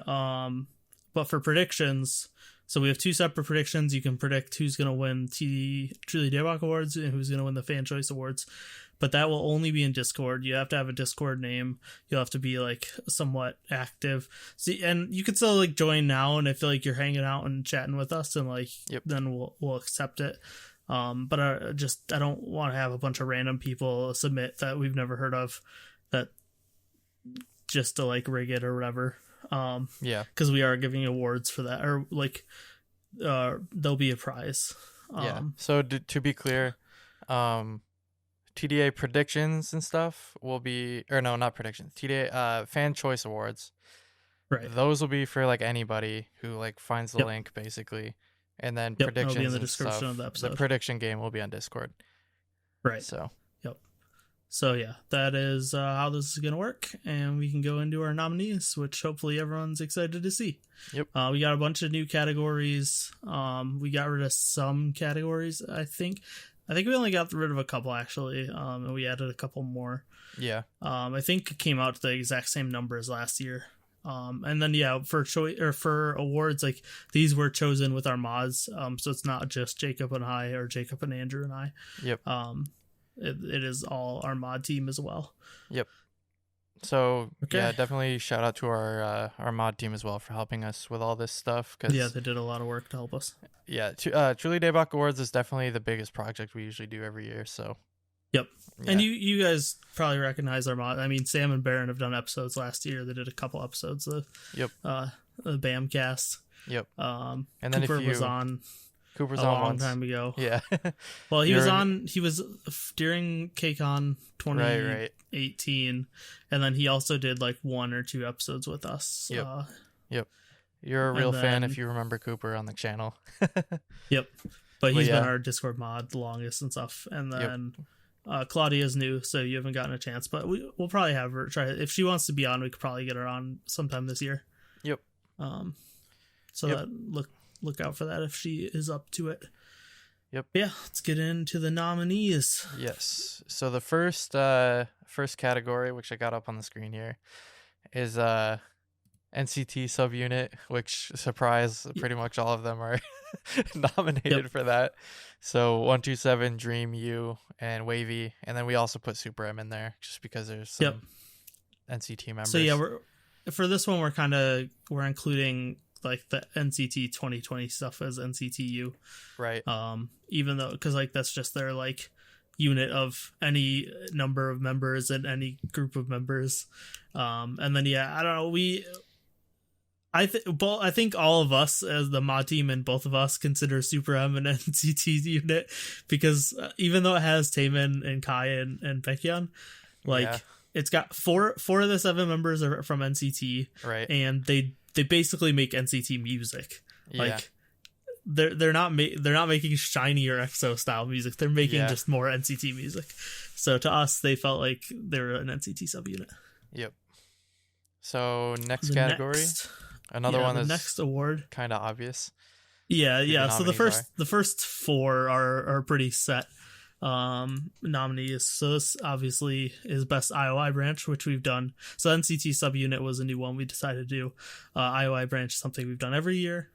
but for predictions, so we have 2 separate predictions. You can predict who's going to win Truly Daebak Awards and who's going to win the Fan Choice Awards, but that will only be in Discord. You have to have a Discord name. You'll have to be like somewhat active. See, and you can still like join now, and I feel like you're hanging out and chatting with us, and like then we'll accept it. But I don't want to have a bunch of random people submit that we've never heard of, that just to like rig it or whatever. Because we are giving awards for that, or like there'll be a prize. So to be clear, TDA predictions and stuff will be, or no, not predictions. TDA fan choice awards. Right. Those will be for like anybody who like finds the link basically. And then predictions will be in the and description stuff, of the episode. The prediction game will be on Discord. Right. So yeah, that is how this is going to work. And we can go into our nominees, which hopefully everyone's excited to see. We got a bunch of new categories. We got rid of some categories, I think. We only got rid of a couple, actually. And we added a couple more. I think it came out to the exact same number as last year. And then for awards, like these were chosen with our mods, so it's not just Jacob and I, or Jacob and Andrew and I. It is all our mod team as well. So definitely shout out to our mod team as well for helping us with all this stuff, because they did a lot of work to help us. Truly Daebak Awards is definitely the biggest project we usually do every year, so and you guys probably recognize our mod. I mean, Sam and Baron have done episodes last year. They did a couple episodes of the BAMcast. And then Cooper was on. Cooper's a on long once. time ago. Well, he was during KCON 2018, and then he also did like 1 or 2 episodes with us. You're a real fan if you remember Cooper on the channel. But he's been our Discord mod the longest and stuff. And then Claudia's new, so you haven't gotten a chance, but we'll probably have her try. If she wants to be on, we could probably get her on sometime this year. That look out for that if she is up to it. Let's get into the nominees. So the first category, which I got up on the screen here, is NCT subunit, which, surprise, pretty much all of them are nominated for that. So 127, Dream, U, and Wavy, and then we also put Super M in there just because there's some NCT members. So for this one we're including like the NCT 2020 stuff as NCTU, right? Even though, because like that's just their like unit of any number of members and any group of members. And then I don't know, I think all of us as the mod team and both of us consider Super M an NCT unit because even though it has Taemin and Kai and Baekhyun, like Yeah. it's got four of the 7 members are from NCT, Right. and they basically make NCT music. Yeah. Like they're not making shiny or EXO style music. They're making just more NCT music. So to us, they felt like they were an NCT subunit. Yep. So next category, another one that's next award, kind of obvious. Yeah. So the nominees first 4 are pretty set nominees. So this obviously is best IOI branch, which we've done. So NCT subunit was a new one we decided to do. IOI branch is something we've done every year.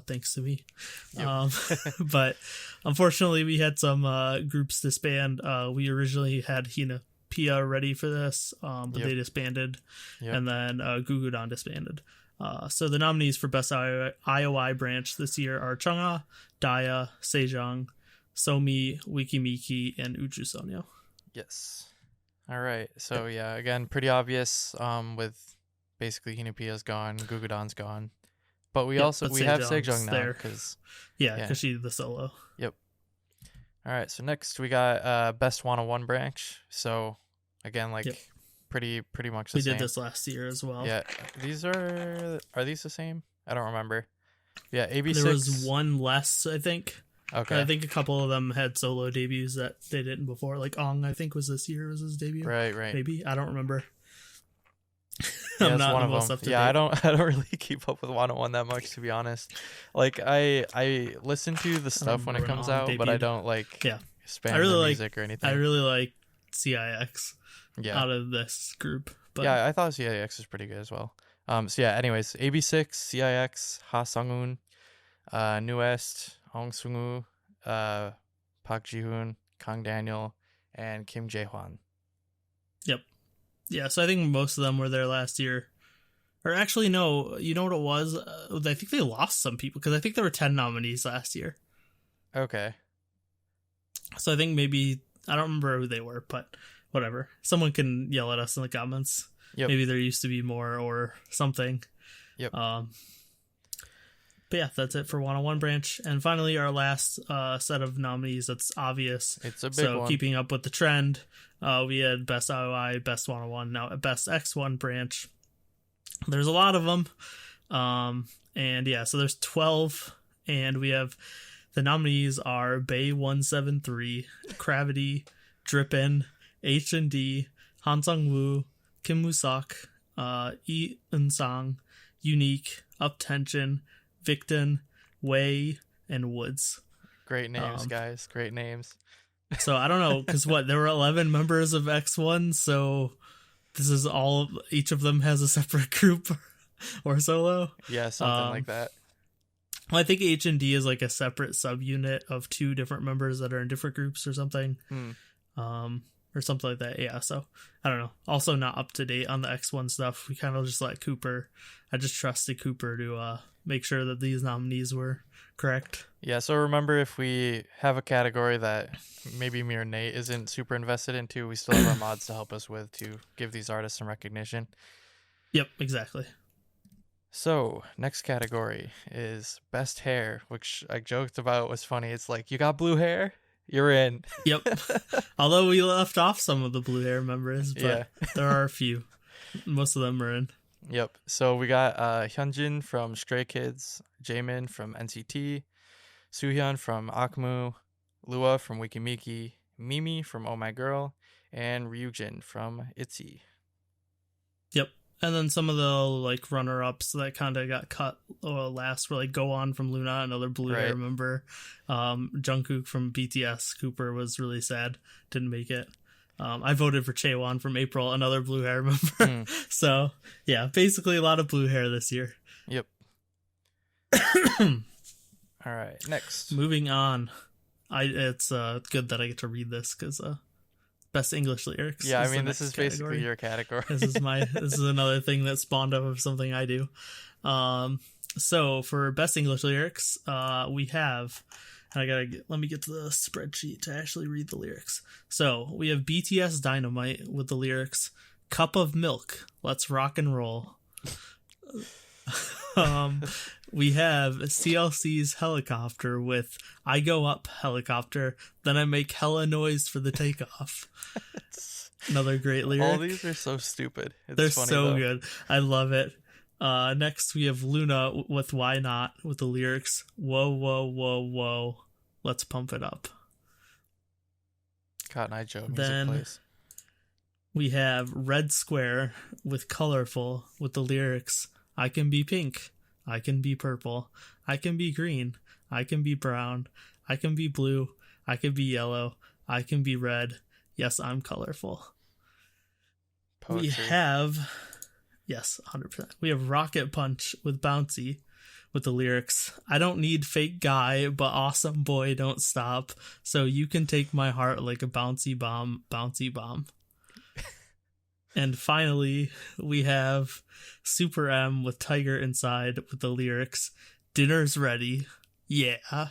Thanks to me. Yep. But unfortunately we had some groups disband. We originally had Hina Pia ready for this, but they disbanded. Yep. And then Gugudan disbanded. So the nominees for best IOI branch this year are Chungha, Daya, Sejong, Somi, Wikimiki, and Uju Sonyo. Yes. All right. So yeah, again, pretty obvious. With basically Hinapia's gone, Gugudan's gone, but we have Sejong now because she's the solo. Yep. All right. So next we got best 101 branch. So again, like pretty much the we same. We did this last year as well. Yeah. These are these the same? I don't remember. Yeah. AB6. There was one less, I think. Okay. And I think a couple of them had solo debuts that they didn't before. Like Ong, I think was his debut. Right. Maybe, I don't remember. Yeah, I'm not one the of most them. up to Yeah, date. I don't really keep up with 101 that much, to be honest. Like I listen to the stuff when it comes out, but I don't spam the music or anything. I really like CIX Yeah. out of this group. But Yeah, I thought CIX was pretty good as well. So yeah, anyways, AB6, CIX, Ha Sung-un, Nuest, Hong Sung-woo, Park Ji-hoon, Kang Daniel, and Kim Jae-hwan. Yep. Yeah, so I think most of them were there last year. Or actually, no, you know what it was? I think they lost some people, because I think there were 10 nominees last year. Okay. So I think maybe, I don't remember who they were, but whatever. Someone can yell at us in the comments. Yep. Maybe there used to be more or something. Yep. But yeah, that's it for 101 branch. And finally, our last set of nominees that's obvious. It's a big one. So keeping up with the trend, we had Best IOI, Best 101, now at Best X1 branch. There's a lot of them. And yeah, so there's 12. And we have the nominees are Bay 173, Gravity, Drippin', H&D, Han Sung-woo, Kim Woo-sok, Lee Eun-sang, Unique, Up Tension, Victon, Wei, and Woods. Great names, guys. Great names. So I don't know, because there were 11 members of X1, so this is each of them has a separate group or solo. Yeah, something like that. Well, I think H&D is like a separate subunit of 2 different members that are in different groups or something. Or something like that. Yeah, so I don't know. Also not up to date on the X1 stuff. We kind of just let Cooper. I just trusted Cooper to make sure that these nominees were correct. Yeah, so remember, if we have a category that maybe me or Nate isn't super invested into, we still have our mods to help us with to give these artists some recognition. Yep, exactly. So, next category is best hair, which I joked about was funny. It's like, you got blue hair? You're in. Yep. Although we left off some of the blue hair members, but there are a few. Most of them are in. Yep. So we got Hyunjin from Stray Kids, Jaemin from NCT, Soohyun from Akmu, Lua from Wikimiki, Mimi from Oh My Girl, and Ryujin from ITZY. Yep. And then some of the runner-ups that kind of got cut last were like Go On from Luna, another blue hair member. Jungkook from BTS, Cooper was really sad, didn't make it. I voted for Chaewon from April, another blue hair member. So yeah, basically a lot of blue hair this year. Yep. All right, next. Moving on. It's good that I get to read this because best English lyrics. Yeah, I mean, this is basically your category. This is another thing that spawned up of something I do. So for best English lyrics, we have, and let me get to the spreadsheet to actually read the lyrics. So we have BTS Dynamite with the lyrics, "Cup of milk, let's rock and roll." Um, we have CLC's Helicopter with I go up helicopter, then I make hella noise for the takeoff. Another great lyric. All these are so stupid. It's They're funny, so though. good. I love it. Next we have Luna with Why Not with the lyrics, whoa, whoa, whoa, whoa, let's pump it up. Cotton Eye Joe music Then plays. we have Red Square with Colorful with the lyrics, I can be pink, I can be purple, I can be green, I can be brown, I can be blue, I can be yellow, I can be red. Yes, I'm colorful. Poetry. We have, yes, 100%. We have Rocket Punch with Bouncy with the lyrics, I don't need fake guy, but awesome boy don't stop, so you can take my heart like a bouncy bomb, bouncy bomb. And finally, we have Super M with Tiger Inside with the lyrics, dinner's ready. Yeah.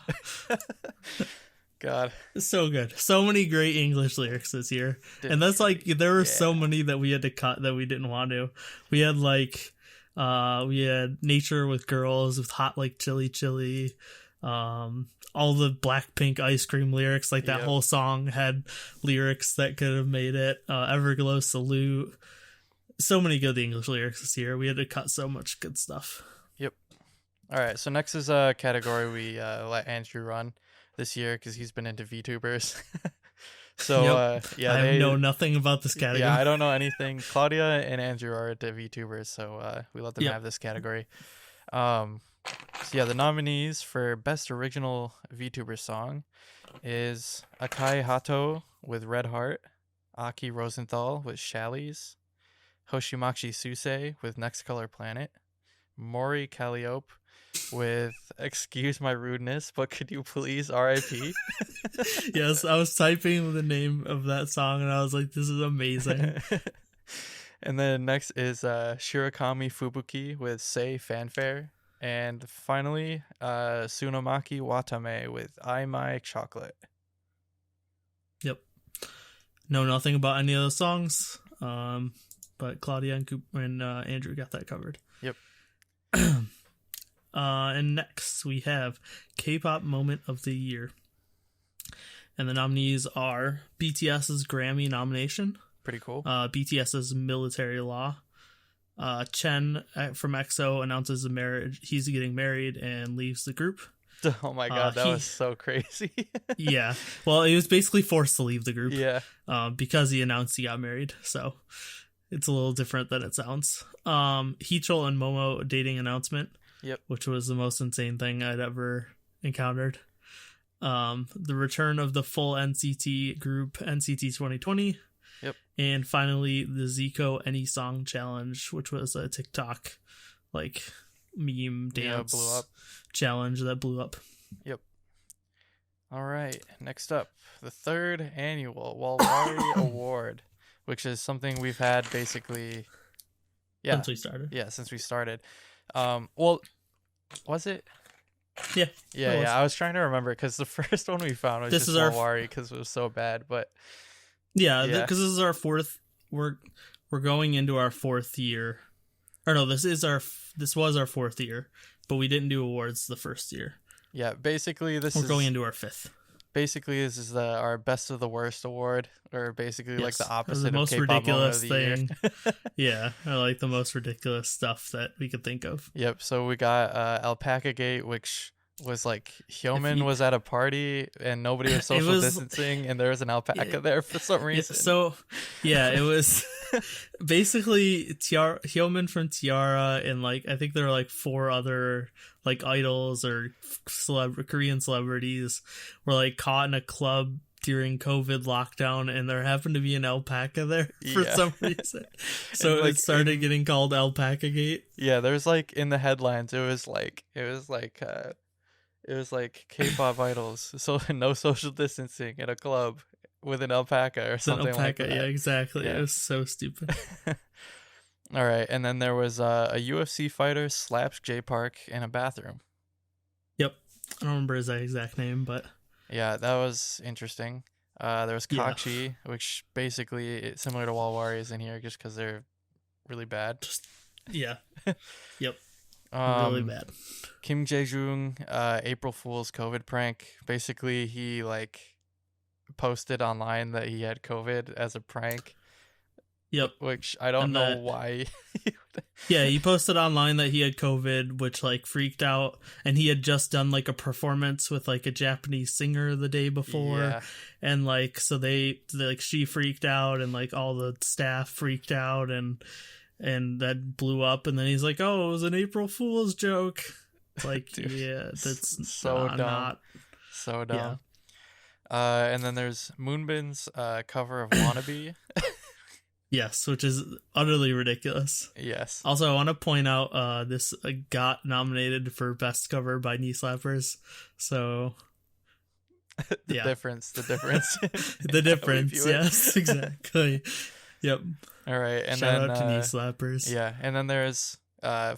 God. So good. So many great English lyrics this year. And that's like, there were so many that we had to cut that we didn't want to. We had like, we had Nature with Girls with Hot Like Chili Chili. All the Blackpink ice cream lyrics, like that whole song had lyrics that could have made it. Everglow Salute. So many good English lyrics this year. We had to cut so much good stuff. Yep. All right. So next is a category we let Andrew run this year because he's been into VTubers. So I know nothing about this category. Yeah, I don't know anything. Claudia and Andrew are into VTubers, so we let them have this category. So yeah, the nominees for Best Original VTuber Song is Akai Hato with Red Heart, Aki Rosenthal with Shallies, Hoshimachi Suse with Next Color Planet, Mori Calliope with Excuse My Rudeness, but could you please RIP? Yes, I was typing the name of that song and I was like, this is amazing. And then next is Shirakami Fubuki with Say Fanfare. And finally, Tsunomaki Watame with I My Chocolate. Yep. Know nothing about any of those songs, but Claudia and Andrew got that covered. Yep. And next we have K-pop Moment of the Year. And the nominees are BTS's Grammy nomination. Pretty cool. BTS's Military Law. Chen from EXO announces a marriage. He's getting married and leaves the group. Oh my god, that was so crazy. Yeah. Well, he was basically forced to leave the group. Yeah. Because he announced he got married. So it's a little different than it sounds. Heechul and Momo dating announcement. Yep. Which was the most insane thing I'd ever encountered. The return of the full NCT group, NCT 2020. Yep. And finally, the Zico Any Song Challenge, which was a TikTok like meme dance blew up. challenge that blew up. Yep. All right. Next up, the third annual Walwari Award, which is something we've had basically. Yeah. Since we started. Yeah, since we started. Well, was it? Yeah. Yeah. I was trying to remember because the first one we found was just Walwari because it was so bad, but. Yeah, because this is our fourth. We're going into our fourth year, or no, this was our fourth year, but we didn't do awards the first year. Yeah, basically we're going into our fifth. Basically, this is our best of the worst award, or basically like the opposite the most of K-pop ridiculous thing. Yeah, I like the most ridiculous stuff that we could think of. Yep. So we got Alpaca Gate, which was like Hyomin was at a party and nobody was social distancing, and there was an alpaca there for some reason. So, yeah, it was basically Hyomin from Tiara and like I think there were like 4 other like idols or Korean celebrities were like caught in a club during COVID lockdown, and there happened to be an alpaca there for some reason. So like, it started getting called Alpaca Gate. Yeah, there's like in the headlines, it was like K-pop idols, so no social distancing at a club with an alpaca or something like that. Yeah, exactly. Yeah. It was so stupid. All right, and then there was a UFC fighter slaps Jay Park in a bathroom. Yep, I don't remember his exact name, but yeah, that was interesting. There was Kakshi, which basically is similar to Walwari is in here just because they're really bad. Yep. Really Um, bad. Kim Jae-jung, April Fool's COVID prank. Basically, he like posted online that he had COVID as a prank, Yep. which I don't And know that, why. yeah, he posted online that he had COVID, which like freaked out, and he had just done like a performance with like a Japanese singer the day before, Yeah, and like so they like she freaked out, and like all the staff freaked out, and that blew up, and then he's like, "Oh, it was an April Fool's joke." It's like, dude, yeah, that's so dumb, not, so yeah. dumb. And then there's Moonbin's cover of "Wannabe." Yes, which is utterly ridiculous. Yes, Also, I want to point out this got nominated for best cover by Knee Slappers. So the yeah, difference, the difference, the difference. view it. Yes, exactly. Yep. All right, and Shout then out to Knee Slappers. yeah, and then there's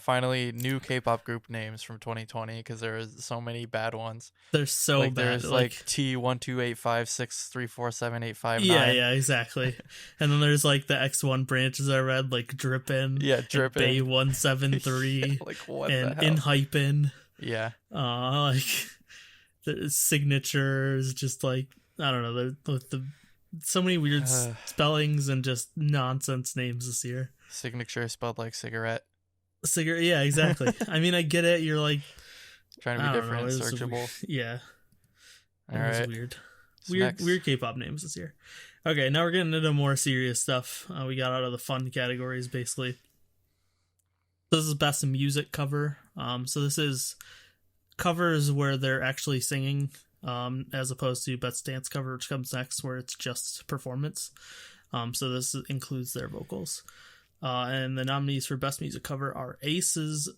finally new K-pop group names from 2020 because there are so many bad ones. They're so Like bad. there's like T12856347859. Yeah, exactly. And then there's like the X1 branches I read, like Drippin', Yeah, Drippin'. Bay 173, like what and the hell? In Hypin'. Yeah. Like the signatures, just like I don't know, the so many weird spellings and just nonsense names this year. Signature spelled like cigarette. Cigarette, yeah, exactly. I mean, I get it. You're like Trying to be different and searchable. Yeah, All it right. was weird. So Weird, next- weird K-pop names this year. Okay, now we're getting into more serious stuff. We got out of the fun categories basically. This is best music cover. So this is covers where they're actually singing, as opposed to best dance cover, which comes next, where it's just performance. So this includes their vocals. And the nominees for best music cover are Ace's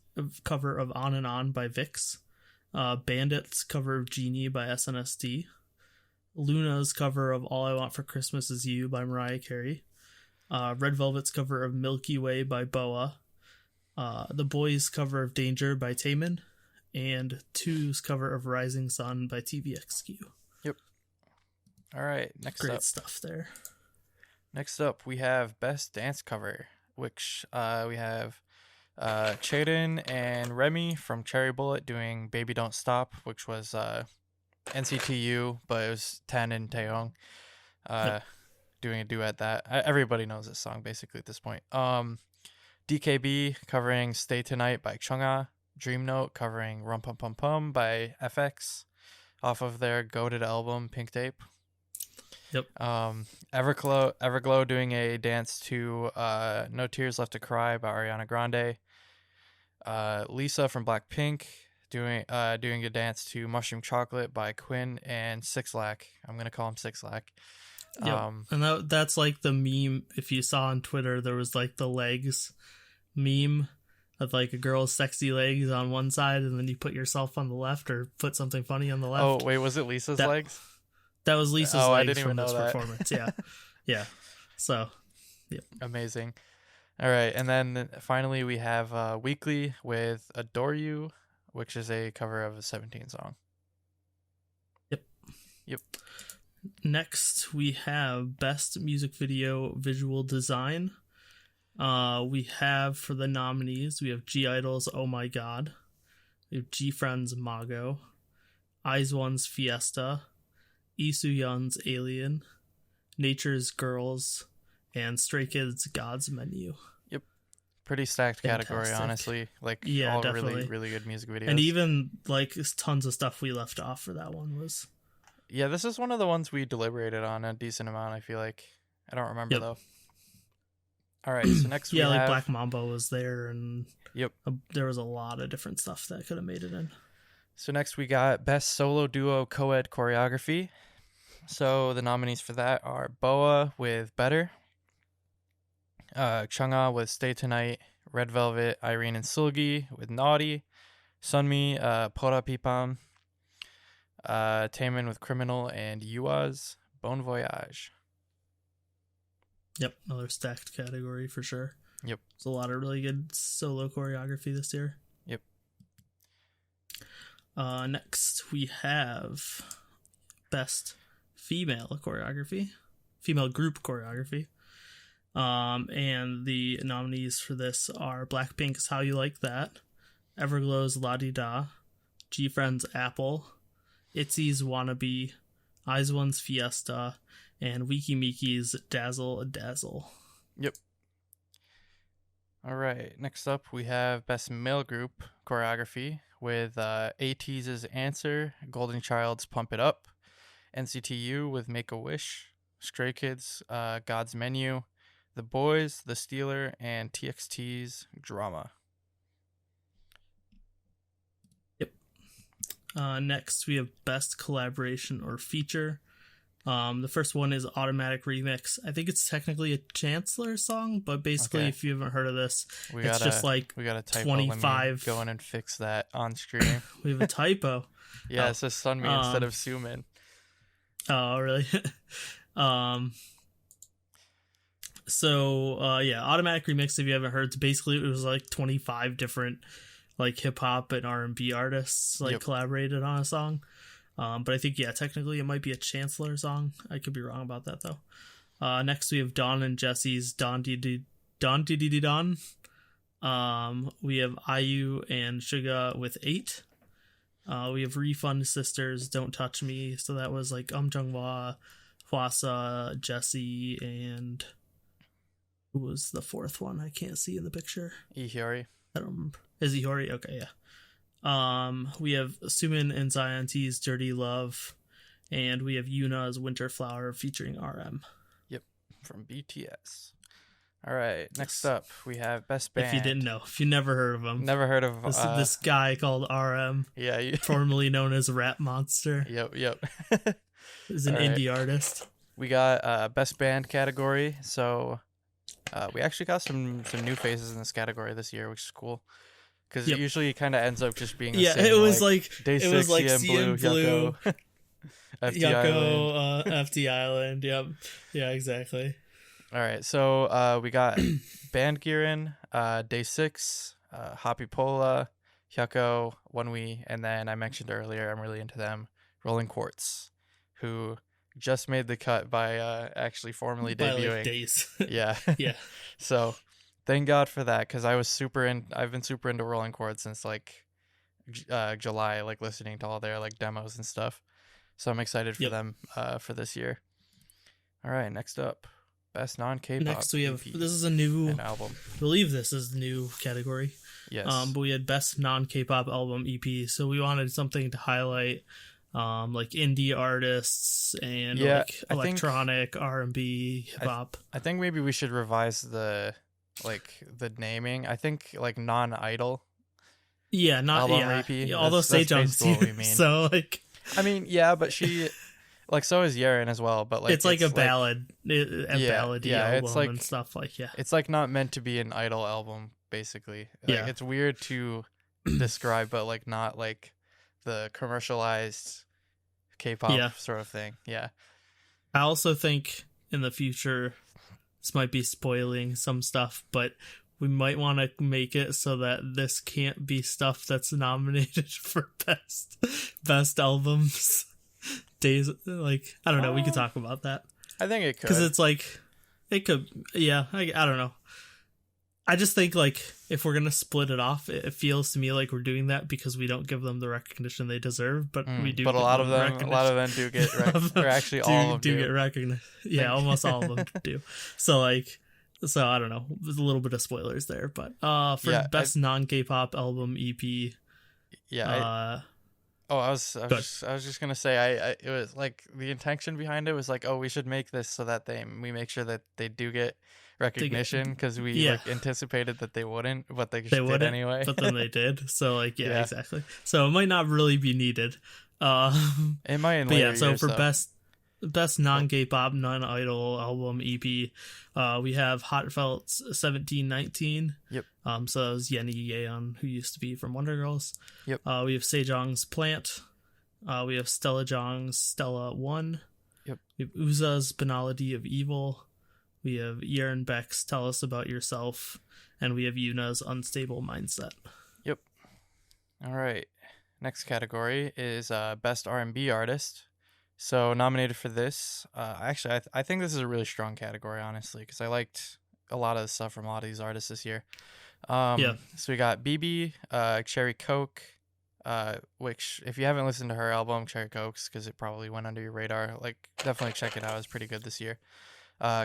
cover of On and On by Vix, Bandit's cover of Genie by SNSD, Luna's cover of All I Want for Christmas Is You by Mariah Carey, Red Velvet's cover of Milky Way by BoA, The Boys' cover of Danger by Taemin, and Two's cover of Rising Sun by TVXQ. Yep. All right. Great stuff there. Next up, we have best dance cover, which we have Chaden and Remy from Cherry Bullet doing Baby Don't Stop, which was NCTU, but it was Tan and Taeyong doing a duet that everybody knows this song basically at this point. DKB covering Stay Tonight by Chungha, Dream Note covering Rum Pum Pum Pum by FX off of their goated album Pink Tape. Yep. Everglow doing a dance to No Tears Left to Cry by Ariana Grande. Lisa from Blackpink doing a dance to Mushroom Chocolate by Quinn, and Six Lack. I'm gonna call him Six Lack. Yep. And that's like the meme. If you saw on Twitter, there was like the legs meme of like a girl's sexy legs on one side, and then you put yourself on the left, or put something funny on the left. Oh wait, was it Lisa's legs? That was Lisa's legs I didn't even from know this that. performance. Yeah, yeah. So, yep. Amazing. All right, and then finally we have Weekly with "Adore You," which is a cover of a 17 song. Yep. Next, we have Best Music Video Visual Design. We have for the nominees, we have G Idol's "Oh My God," we have G Friend's "Mago," IZ*ONE's "Fiesta," Lee Soo-yeon's "Alien," Nature's "Girls," and Stray Kids' "God's Menu." Yep. Pretty stacked category, Fantastic. honestly. Like, Yeah, all definitely. really, really good music videos. And even like tons of stuff we left off for that one was. Yeah, this is one of the ones we deliberated on a decent amount, I feel like. I don't remember, though. All right, so next we Yeah, like have... Black Mamba was there, and Yep. There was a lot of different stuff that could have made it in. So next we got Best Solo Duo Co-Ed Choreography. So the nominees for that are BoA with Better, Chungha with Stay Tonight, Red Velvet, Irene and Sulgi with Naughty, Sunmi, Pora Pipam, Taemin with Criminal, and Yua's Bon Voyage. Yep, another stacked category for sure. Yep. There's a lot of really good solo choreography this year. Yep. Next, we have Best Female Choreography, Female Group Choreography. And the nominees for this are Blackpink's "How You Like That," Everglow's La Di Da, G Friend's Apple, Itzy's Wannabe, Eyes One's Fiesta, and Wiki Miki's Dazzle a Dazzle. Yep. All right. Next up, we have Best Male Group Choreography with ATEEZ's Answer, Golden Child's Pump It Up, NCTU with Make a Wish, Stray Kids, God's Menu, The Boys, The Stealer, and TXT's Drama. Yep. Next, we have Best Collaboration or Feature. The first one is Automatic Remix. I think it's technically a Chancellor song, but basically, Okay. if you haven't heard of this, We it's just like we got a typo. 25. Let me go in and fix that on screen. We have a typo. Yeah, it says Sunmi instead of Sumin. Oh, really? So, yeah, Automatic Remix, if you haven't heard, basically it was like 25 different like hip hop and R&B artists like collaborated on a song. But I think, yeah, technically it might be a Chancellor song. I could be wrong about that though. Next we have Dawn and Jesse's Don Dee Dee Don. We have IU and Suga with 8. We have Refund Sisters, Don't Touch Me. So that was like Jung-hwa, Hwasa, Jesse, and who was the fourth one? I can't see in the picture. Ihiori. I don't remember. Is Ihiori? Okay, yeah. We have Sumin and Zion T's Dirty Love, and we have Yuna's Winter Flower featuring RM. Yep, from BTS. All right, next up we have Best Band. If you didn't know, if you never heard of him, never heard of this guy called RM. Yeah, formerly known as Rap Monster. Yep. Is an indie artist. We got Best Band category, so we actually got some new faces in this category this year, which is cool. Because it usually kind of ends up just being the same. It was like Day 6, it was like CM Blue, Yucko, FT Island. Yep. Yeah, exactly. All right, so we got Bandgirin, Day 6, Happy Pola, Hyuko, Wonwi, and then I mentioned earlier, I'm really into them, Rolling Quartz, who just made the cut by actually formally debuting. Like days. Yeah. Yeah. So thank God for that, because I've been super into Rolling Quartz since like July, like listening to all their like demos and stuff. So I'm excited for them for this year. All right, next up. Best non-K-pop. Next we have EP this is a new album. I believe this is the new category. Yes. But we had best non-K-pop album EP, so we wanted something to highlight like indie artists and like electronic R&B, hip hop. I think maybe we should revise the naming. I think like non-idol. Yeah, not album yeah. EP. Although Sejong's what we mean. So like I mean, yeah, but she like so is Yeren as well, but like it's like a ballad, ballady album it's like, and stuff like It's like not meant to be an idol album, basically. Like, it's weird to describe, but like not like the commercialized K-pop sort of thing. Yeah. I also think in the future, this might be spoiling some stuff, but we might want to make it so that this can't be stuff that's nominated for best albums. Days, like I don't know, we could talk about that. I think it could, because it's like it could. Yeah, I don't know. I just think like if we're gonna split it off, it feels to me like we're doing that because we don't give them the recognition they deserve. But we do. But a lot of them do get or actually all of them do get recognition. Yeah, almost all of them do. So like. So I don't know. There's a little bit of spoilers there, but for best non-K-pop album EP, I was just gonna say it was like the intention behind it was like, oh, we should make this so that we make sure that they do get recognition, because we like anticipated that they wouldn't, but they did anyway. But then they did. So like exactly. So it might not really be needed. It might. In later so years, for best non-K-pop non-idol album EP, we have Hotfelt's 1719. Yep. So that was Yenny Yeon, who used to be from Wonder Girls. Yep. We have Sejong's Plant. We have Stella Jong's Stella 1. Yep. We have Uza's Banality of Evil. We have Yerin Beck's Tell Us About Yourself. And we have Yuna's Unstable Mindset. Yep. All right. Next category is best R&B artist. So nominated for this, actually, I think this is a really strong category, honestly, because I liked a lot of the stuff from a lot of these artists this year. Yeah. So we got BB, Cherry Coke, which if you haven't listened to her album Cherry Cokes, because it probably went under your radar, like definitely check it out. It's pretty good this year.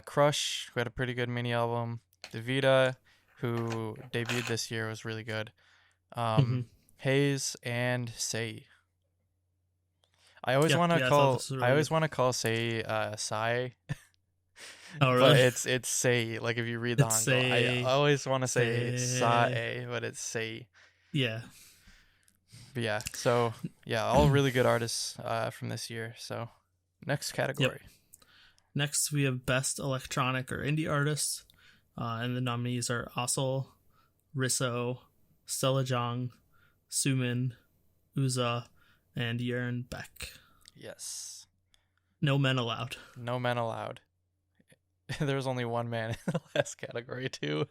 Crush, who had a pretty good mini album. Davida, who debuted this year, was really good. Hmm. Hayes and Say. I always Yeah. want to Yeah. I thought call this was I really always good. want to call Say Sai, Oh, but really? it's Say. Like if you read the It's Hangul, I a always want to say it's say. Sae, but it's Say. Yeah. But yeah, so yeah, all really good artists from this year. So next category. Next, we have Best Electronic or Indie Artist. And the nominees are Assel, Risso, Stella Jong, Sumin, Uza, and Yerin Beck. Yes. No men allowed. No men allowed. There was only one man in the last category too.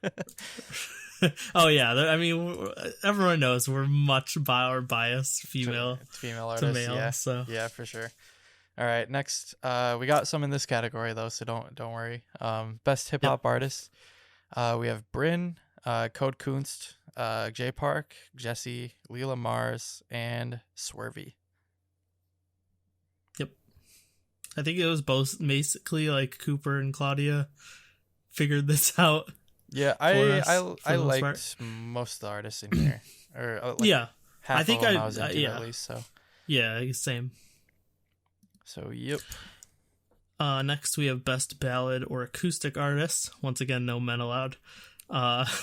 Oh yeah, I mean, everyone knows we're much biased female It's female to artists. male. Yeah. So Yeah, for sure. All right, next, we got some in this category though, so don't worry. Best hip hop artist, we have Bryn, Code Kunst, J Park, Jesse, Leela Mars, and Swervy. yep, I think it was both basically like Cooper and Claudia figured this out. Yeah, For us, I for I the most liked part. most of the artists in here, or like Yeah, half I think of them I was into yeah. at least. Yeah, same. So yep. Next we have Best Ballad or Acoustic Artist. Once again, no men allowed.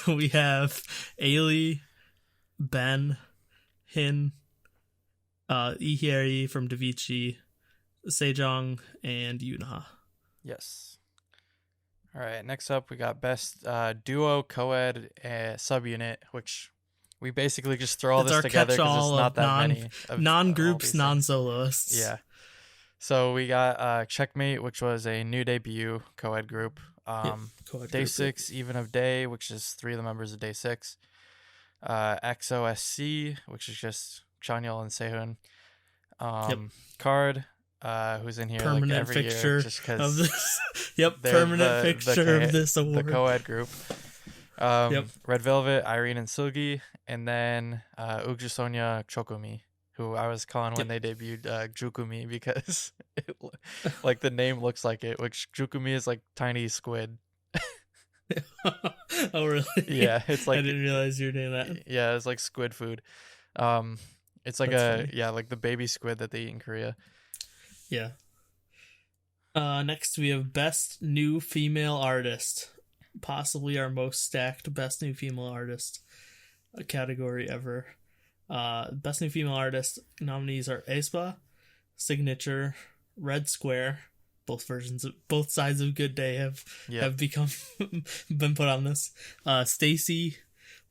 We have Ailey, Ben, Hin, Ihieri from Davichi, Sejong, and Yuna. Yes. All right. Next up, we got best duo, co-ed, subunit, which we basically just throw all It's this our together because catch-all it's not of that many of all non-groups, these things. non-soloists. Yeah. So we got Checkmate, which was a new debut co-ed group. Co-ed Day group. 6, Even of Day, which is 3 of the members of Day 6. XOSC, which is just Chanyeol and Sehun. Card, who's in here Permanent like every fixture year just of because this. Yep, they're permanent fixture of this the award. co-ed group. Red Velvet, Irene and Silgi, and then Ugju Sonia Chokumi, who I was calling when they debuted Jukumi because like the name looks like it, which Jukumi is like tiny squid. Oh really? Yeah, it's like I didn't realize you were doing that. Yeah, it's like squid food. It's like That's funny. like the baby squid that they eat in Korea. Yeah. Next we have Best New Female Artist. Possibly our most stacked Best New Female Artist category ever. Best New Female Artist nominees are aespa, Signature, Red Square. Both sides of Good Day have become been put on this. Stacy,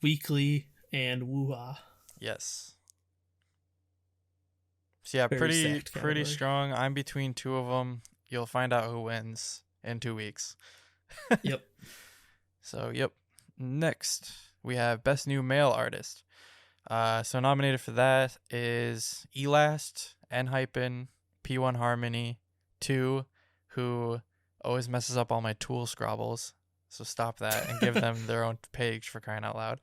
Weekly, and Woo-Ha. Yes. So yeah, Very pretty stacked category. strong. I'm between two of them. You'll find out who wins in 2 weeks. Yep. So yep. Next, we have Best New Male Artist. So nominated for that is Elast, Enhypen, P1 Harmony, 2, who always messes up all my Tool scrabbles. So stop that and give them their own page for crying out loud.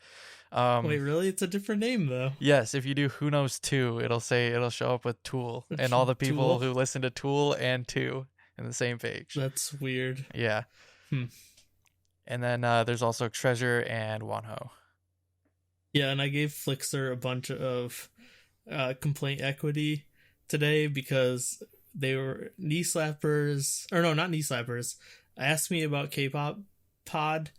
Wait, really? It's a different name though. Yes, if you do Who Knows 2, it'll show up with Tool and all the people Tool? who listen to Tool and 2 in the same page. That's weird. Yeah. And then there's also Treasure and Wonho. Yeah, and I gave Flixer a bunch of complaint equity today because they were knee slappers, or no, not knee slappers. Asked me about K-pop pod.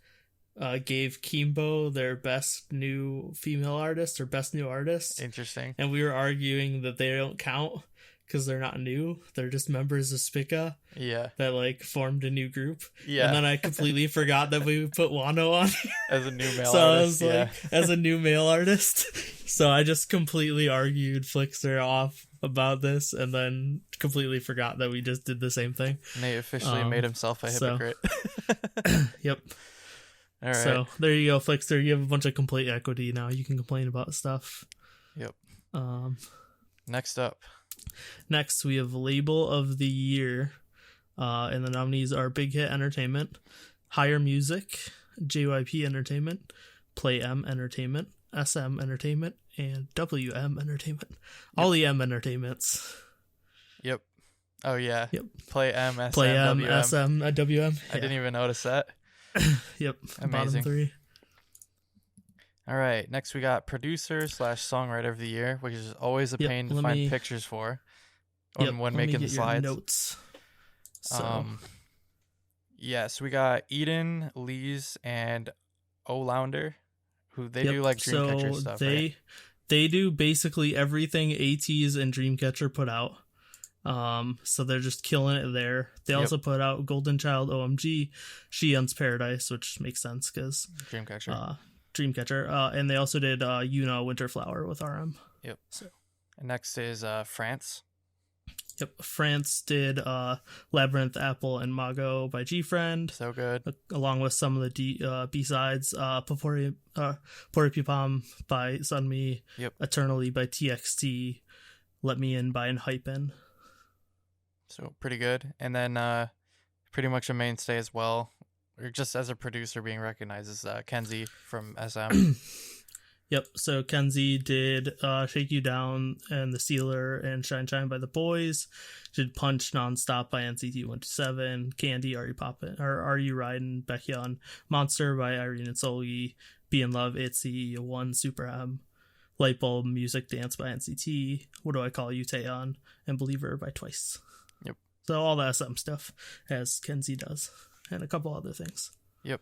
Gave Kimbo their best new female artist or best new artist, Interesting. and we were arguing that they don't count because they're not new; they're just members of Spica Yeah. that like formed a new group. Yeah. And then I completely forgot that we put Wano on. As a new male So I artist. was like, as a new male artist. So I just completely argued Flixer off about this and then completely forgot that we just did the same thing. Nate officially made himself a so- hypocrite. Yep. All right. So there you go, Flixer. You have a bunch of complaint equity now. You can complain about stuff. Yep. Next up. we have Label of the Year. And the nominees are Big Hit Entertainment, Higher Music, JYP Entertainment, Play M Entertainment, SM Entertainment, and WM Entertainment. All the M entertainments. Yep. Oh yeah. Yep. Play M, SM, Play M, WM. SM, WM. I didn't even notice that. Yep. Amazing. Bottom 3. All right. Next we got producer/songwriter of the year, which is always a pain to find pictures for when making the slides. Notes. So. Yes, we got Eden, Lees, and Olounder, who they do like Dreamcatcher stuff. They do basically everything ATEEZ and Dreamcatcher put out. So they're just killing it there. They also put out Golden Child, OMG, Xi'an's Paradise, which makes sense because Dreamcatcher. And they also did Yuna Winterflower with RM. Yep. So. And next is France. Yep. France did Labyrinth, Apple, and Mago by G-Friend. So good. Along with some of the B-sides. Poripipam by Sunmi. Yep. Eternally by TXT. Let Me In by Enhypen. So pretty good. And then pretty much a mainstay as well, or just as a producer being recognized, is Kenzie from SM. Yep, so Kenzie did Shake You Down and The Sealer and Shine Shine by The Boys. Did Punch Nonstop by NCT 127. Candy, Are You Poppin'? Or Are You Riding? Baekhyun. Monster by Irene and Solgi. Be in Love, ITZY, One, Super M. Lightbulb, Music Dance by NCT. What Do I Call You, Taeyeon. And Believer by Twice. Yep. So all the SM stuff, as Kenzie does. And a couple other things. Yep.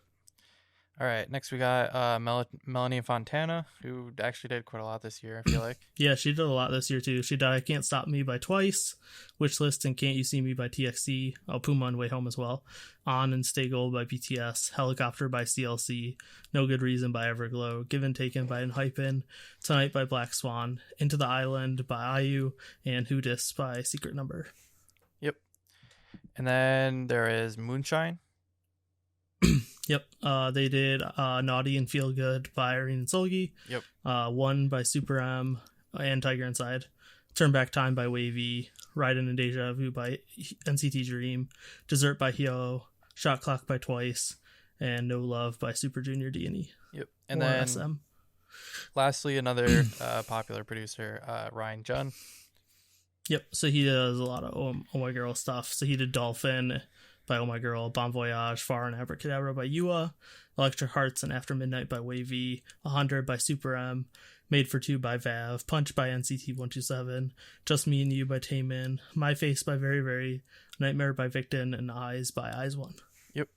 All right, next we got Melanie Fontana, who actually did quite a lot this year, I feel like. Yeah, she did a lot this year, too. She did I Can't Stop Me by Twice, Wishlist and Can't You See Me by TXT, Puma and Way Home as well, On and Stay Gold by BTS, Helicopter by CLC, No Good Reason by Everglow, Given Taken by Enhypen, Tonight by Black Swan, Into the Island by IU, and Who Dis by Secret Number. Yep. And then there is Moonshine. Yep, they did Naughty and Feel Good by Irene and Solgi. Yep. One by Super M and Tiger Inside. Turn Back Time by Wavy. Ride in a Deja Vu by NCT Dream. Dessert by Hyo. Shot Clock by Twice. And No Love by Super Junior D&E. Yep. And then SM. Lastly, another popular producer, Ryan Jun. Yep, so he does a lot of Oh My Girl stuff. So he did Dolphin by Oh My Girl, Bon Voyage, Far and Abracadabra by Yua, Electric Hearts and After Midnight by Wavy, 100 by Super M, Made for Two by Vav, Punch by NCT 127, Just Me and You by Taemin, My Face by Very Very, Nightmare by Victon, and Eyes by Eyes One. Yep.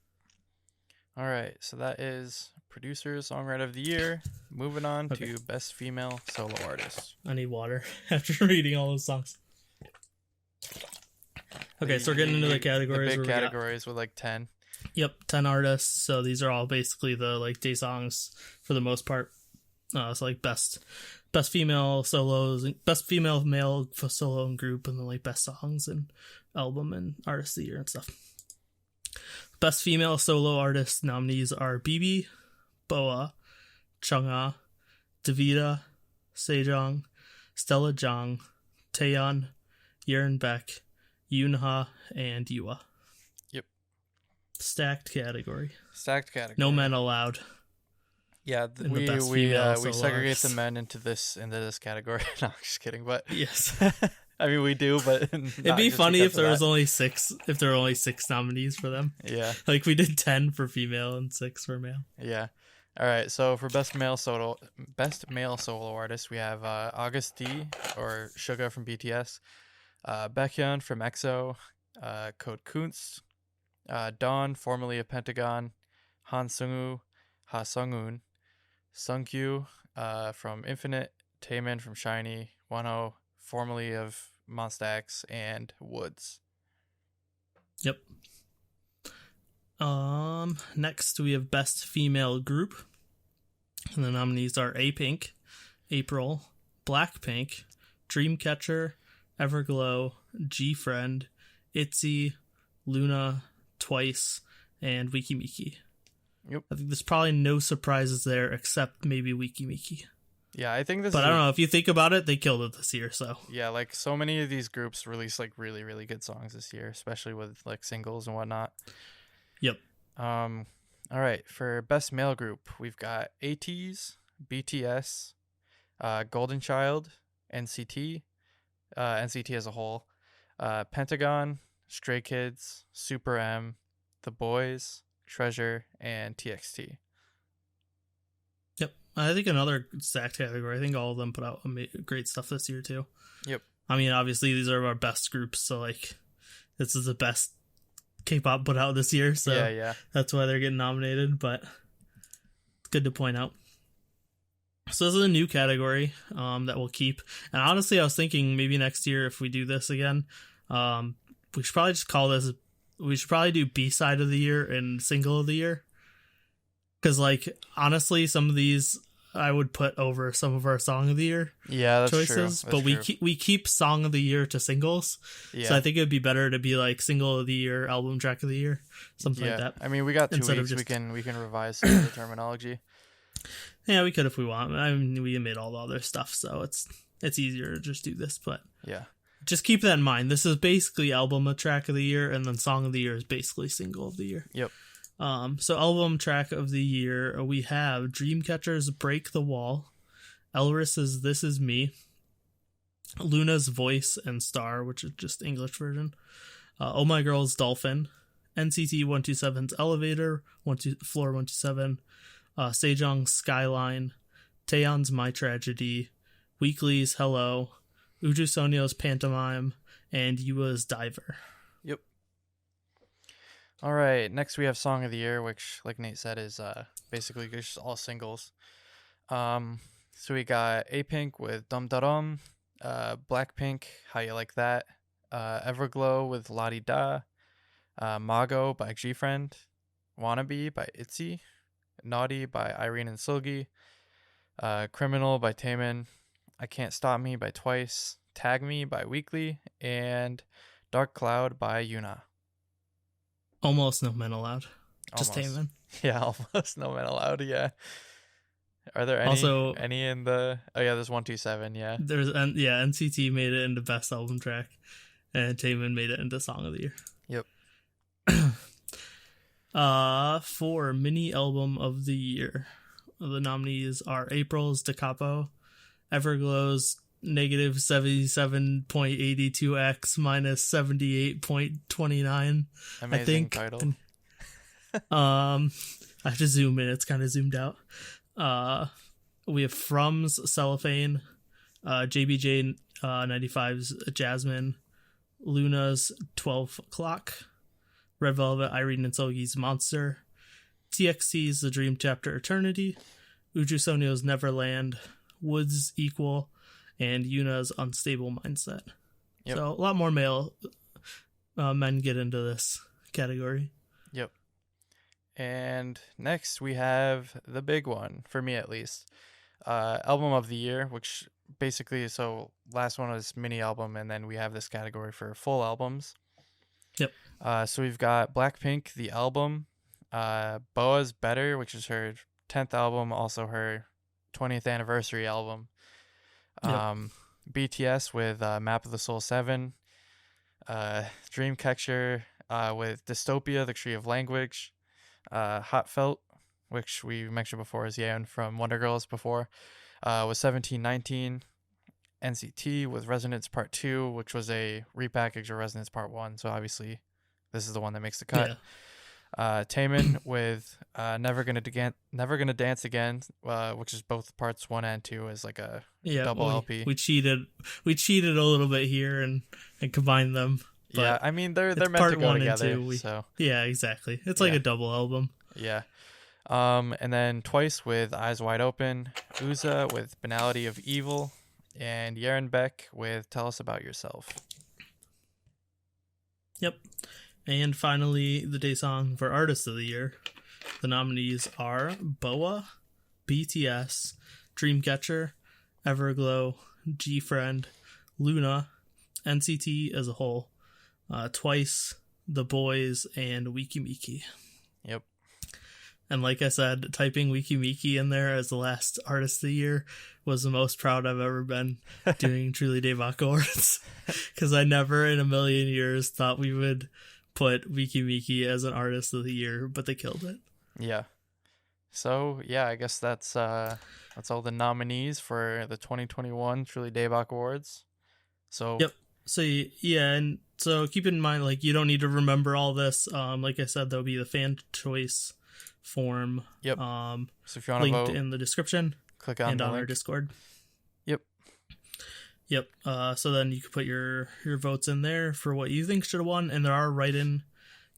All right, so that is producer, songwriter of the year. Moving on to best female solo artist. I need water after reading all those songs. Okay, so we're getting into the categories. The big categories with like 10. Yep, 10 artists. So these are all basically the like day songs for the most part. So like best female solos, best female male solo and group, and then like best songs and album and artist of the year and stuff. Best female solo artist nominees are BB, Boa, Chungha, Davida, Sejong, Stella Jang, Taeyeon, Yerin Beck, Yoonha, and Yua. Yep. Stacked category. No men allowed. Yeah, we segregate the men into this category. No, I'm just kidding. But yes, I mean we do. But it'd be funny if there was only 6. If there were only 6 nominees for them. Yeah, like we did 10 for female and 6 for male. Yeah. All right. So for best male solo artist, we have August D or Suga from BTS. Baekhyun from EXO, Code Kunst, Dawn, formerly of Pentagon, Han Sungwoo, Ha Sungwoon, Sungkyu from Infinite, Taemin from SHINee, Wonho, formerly of Monsta X, and Woods. Yep. Next we have best female group, and the nominees are A-Pink, April, Blackpink, Dreamcatcher, Everglow, G-Friend, ITZY, Luna, Twice, and Wikimiki. Yep. I think there's probably no surprises there except maybe Wikimiki. Yeah, I think this But I don't know, if you think about it, they killed it this year, so. Yeah, like so many of these groups released like really, really good songs this year, especially with like singles and whatnot. Yep. All right, for best male group, we've got ATEEZ, BTS, Golden Child, NCT, NCT as a whole, Pentagon, Stray Kids, Super M, The Boys, Treasure, and TXT. Yep. I think another stacked category. I think all of them put out great stuff this year too. Yep. I mean, obviously these are our best groups, so like this is the best K-pop put out this year, so yeah. That's why they're getting nominated, but it's good to point out. So this is a new category that we'll keep. And honestly, I was thinking maybe next year if we do this again, we should probably just call this, we should probably do B-side of the year and single of the year. Because like, honestly, some of these I would put over some of our song of the year choices. True. But we keep song of the year to singles. Yeah. So I think it would be better to be like single of the year, album track of the year, something like that. I mean, we got 2 weeks. We can revise some of the terminology. Yeah, we could if we want. I mean, we made all the other stuff, so it's easier to just do this. But yeah, just keep that in mind. This is basically album track of the year, and then song of the year is basically single of the year. Yep. So album track of the year, we have Dreamcatcher's Break the Wall, Elris's This Is Me, Luna's Voice and Star, which is just English version, Oh My Girl's Dolphin, NCT 127's Elevator, Floor 127, Sejong's Skyline, Taeyeon's My Tragedy, Weekly's Hello, Uju Sonyo's Pantomime, and Yua's Diver. Yep. All right, next we have Song of the Year, which, like Nate said, is basically just all singles. So we got A-Pink with Dum Da Dum, Blackpink, How You Like That, Everglow with La Di Da, Mago by G-Friend, Wannabe by ITZY, Naughty by Irene and Silgi, Criminal by Taemin, I Can't Stop Me by Twice, Tag Me by Weekly, and Dark Cloud by Yuna. Almost no men allowed. Just Almost. Taemin. Yeah, almost no men allowed. Yeah. Are there any in the? Oh yeah, there's 127. Yeah. There's NCT made it into best album track, and Taemin made it into song of the year. Yep. For mini album of the year, the nominees are April's Da Capo, Everglow's negative 77.82x minus 78.29. Amazing I think. title. I have to zoom in. It's kind of zoomed out. We have From's Cellophane, JBJ 95's Jasmine, Luna's 12 O'Clock, Red Velvet Irene and Solgi's Monster, TXT's The Dream Chapter Eternity, Uju Sonyo's Neverland, Wood's Equal, and Yuna's Unstable Mindset. Yep. So a lot more male men get into this category. Yep. And next we have the big one, for me at least. Album of the year, which basically, so last one was mini album, and then we have this category for full albums. Yep. So we've got Blackpink, the album, Boa's Better, which is her 10th album, also her 20th anniversary album. Yep. BTS with Map of the Soul 7, Dreamcatcher with Dystopia, the Tree of Language, Hot Felt, which we mentioned before is Yeon from Wonder Girls before, with 1719, NCT with Resonance Part 2, which was a repackage of Resonance Part 1, so obviously this is the one that makes the cut. Yeah. Taemin with Never Gonna Dance Again, which is both parts 1 and 2 as like a double LP. We cheated a little bit here and combined them. Yeah, I mean they're meant to go together. So yeah, exactly. It's like a double album. Yeah. And then Twice with Eyes Wide Open, Uza with Banality of Evil, and Yeren Beck with Tell Us About Yourself. Yep. And finally, the day song for Artist of the Year. The nominees are Boa, BTS, Dreamcatcher, Everglow, G-Friend, Luna, NCT as a whole, Twice, The Boys, and Wiki Miki. Yep. And like I said, typing Wiki Miki in there as the last Artist of the Year was the most proud I've ever been doing Truly Daebak Awards. Because I never in a million years thought we would put Wiki Miki as an Artist of the Year, but they killed it. Yeah. So yeah, I guess that's all the nominees for the 2021 Truly Daebak Awards. So Yep. So yeah, and so keep in mind, like, you don't need to remember all this. Like I said, there'll be the fan choice form. yep. So if you want to Linked vote, in the description click on and the on our link. Discord. Yep. Yep. So then you can put your votes in there for what you think should have won, and there are write-in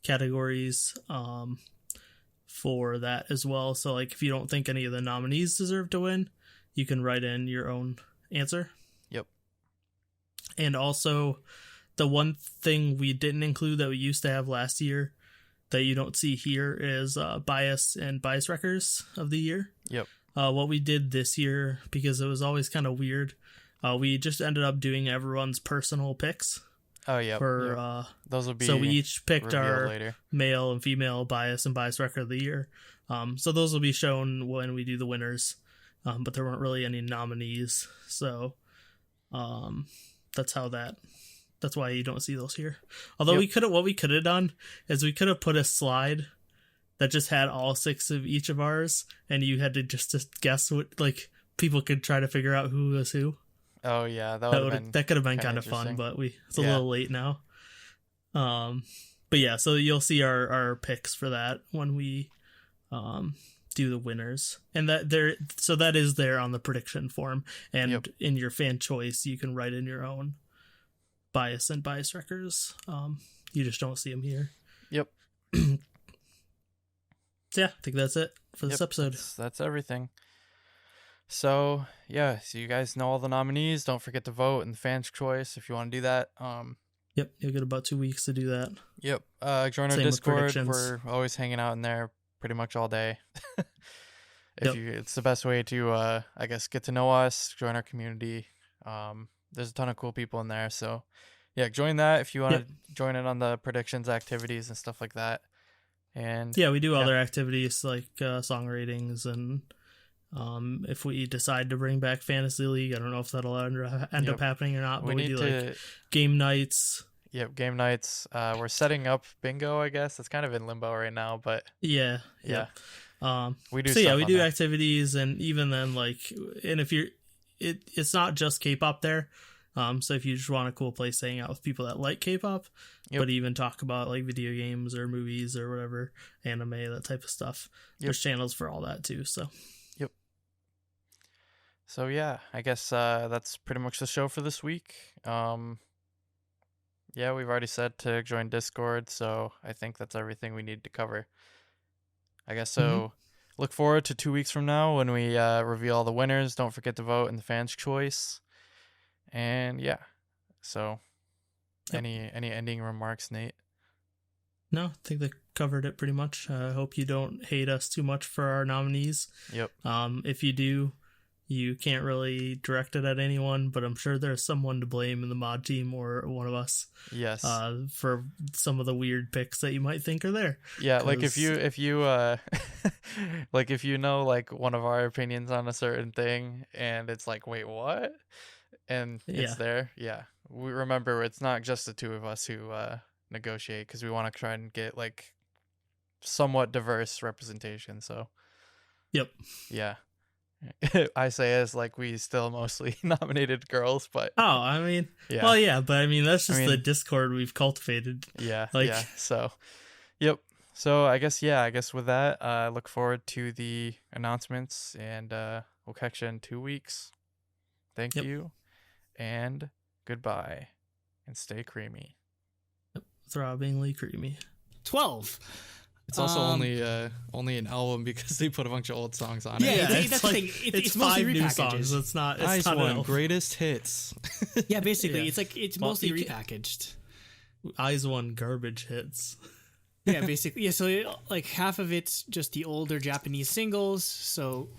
categories for that as well. So like, if you don't think any of the nominees deserve to win, you can write in your own answer. Yep. And also, the one thing we didn't include that we used to have last year that you don't see here is bias and bias wreckers of the year. Yep. What we did this year, because it was always kind of weird, we just ended up doing everyone's personal picks. Oh yeah. For those will be. So we each picked our later. male and female bias and bias record of the year. So those will be shown when we do the winners. But there weren't really any nominees, so that's why you don't see those here. Although what we could have done is we could have put a slide that just had all 6 of each of ours, and you had to just guess what, like, people could try to figure out who was who. Oh yeah, that could have been kind of fun, but it's a little late now. But yeah, so you'll see our picks for that when we do the winners, and that is there on the prediction form, and in your fan choice you can write in your own bias and bias wreckers. You just don't see them here. Yep. So yeah, I think that's it for this episode. That's everything. So yeah, so you guys know all the nominees. Don't forget to vote in the fans' choice if you want to do that. Yep, you'll get about 2 weeks to do that. Yep. Join our Discord. We're always hanging out in there pretty much all day. It's the best way to I guess get to know us, join our community. There's a ton of cool people in there, so yeah, join that if you want to join in on the predictions activities and stuff like that. And yeah, we do other activities like song ratings, and if we decide to bring back Fantasy League, I don't know if that'll end up happening or not, but we do like game nights. Yep, game nights. We're setting up bingo, I guess. It's kind of in limbo right now, but yeah. We do. So yeah, we do activities, and even then, like, and if you're, it's not just K-pop there. So if you just want a cool place to hang out with people that like K-pop, but even talk about like video games or movies or whatever, anime, that type of stuff, there's channels for all that too. So. So yeah, I guess that's pretty much the show for this week. Yeah, we've already said to join Discord, so I think that's everything we need to cover. I guess so. Look forward to 2 weeks from now when we reveal all the winners. Don't forget to vote in the fans' choice. And yeah, so any ending remarks, Nate? No, I think they covered it pretty much. I hope you don't hate us too much for our nominees. Yep. If you do, you can't really direct it at anyone, but I'm sure there's someone to blame in the mod team or one of us. Yes. For some of the weird picks that you might think are there. Yeah, like if you like if you know like one of our opinions on a certain thing and it's like, wait, what? And it's there. Yeah. We remember it's not just the two of us who negotiate, because we want to try and get like somewhat diverse representation. So yep. Yeah. I say as like we still mostly nominated girls, but I mean, well, yeah, but I mean that's just the Discord we've cultivated. Yeah, like so. Yep. So I guess with that, look forward to the announcements, and we'll catch you in 2 weeks. Thank you, and goodbye, and stay creamy. Yep. Throbbingly creamy. 12. It's also only an album because they put a bunch of old songs on it. Yeah, that's the thing. It's mostly 5 new songs. It's not. It's not one greatest hits. Yeah, basically, it's mostly repackaged. Eyes One garbage hits. Yeah, basically. Yeah, so like half of it's just the older Japanese singles. So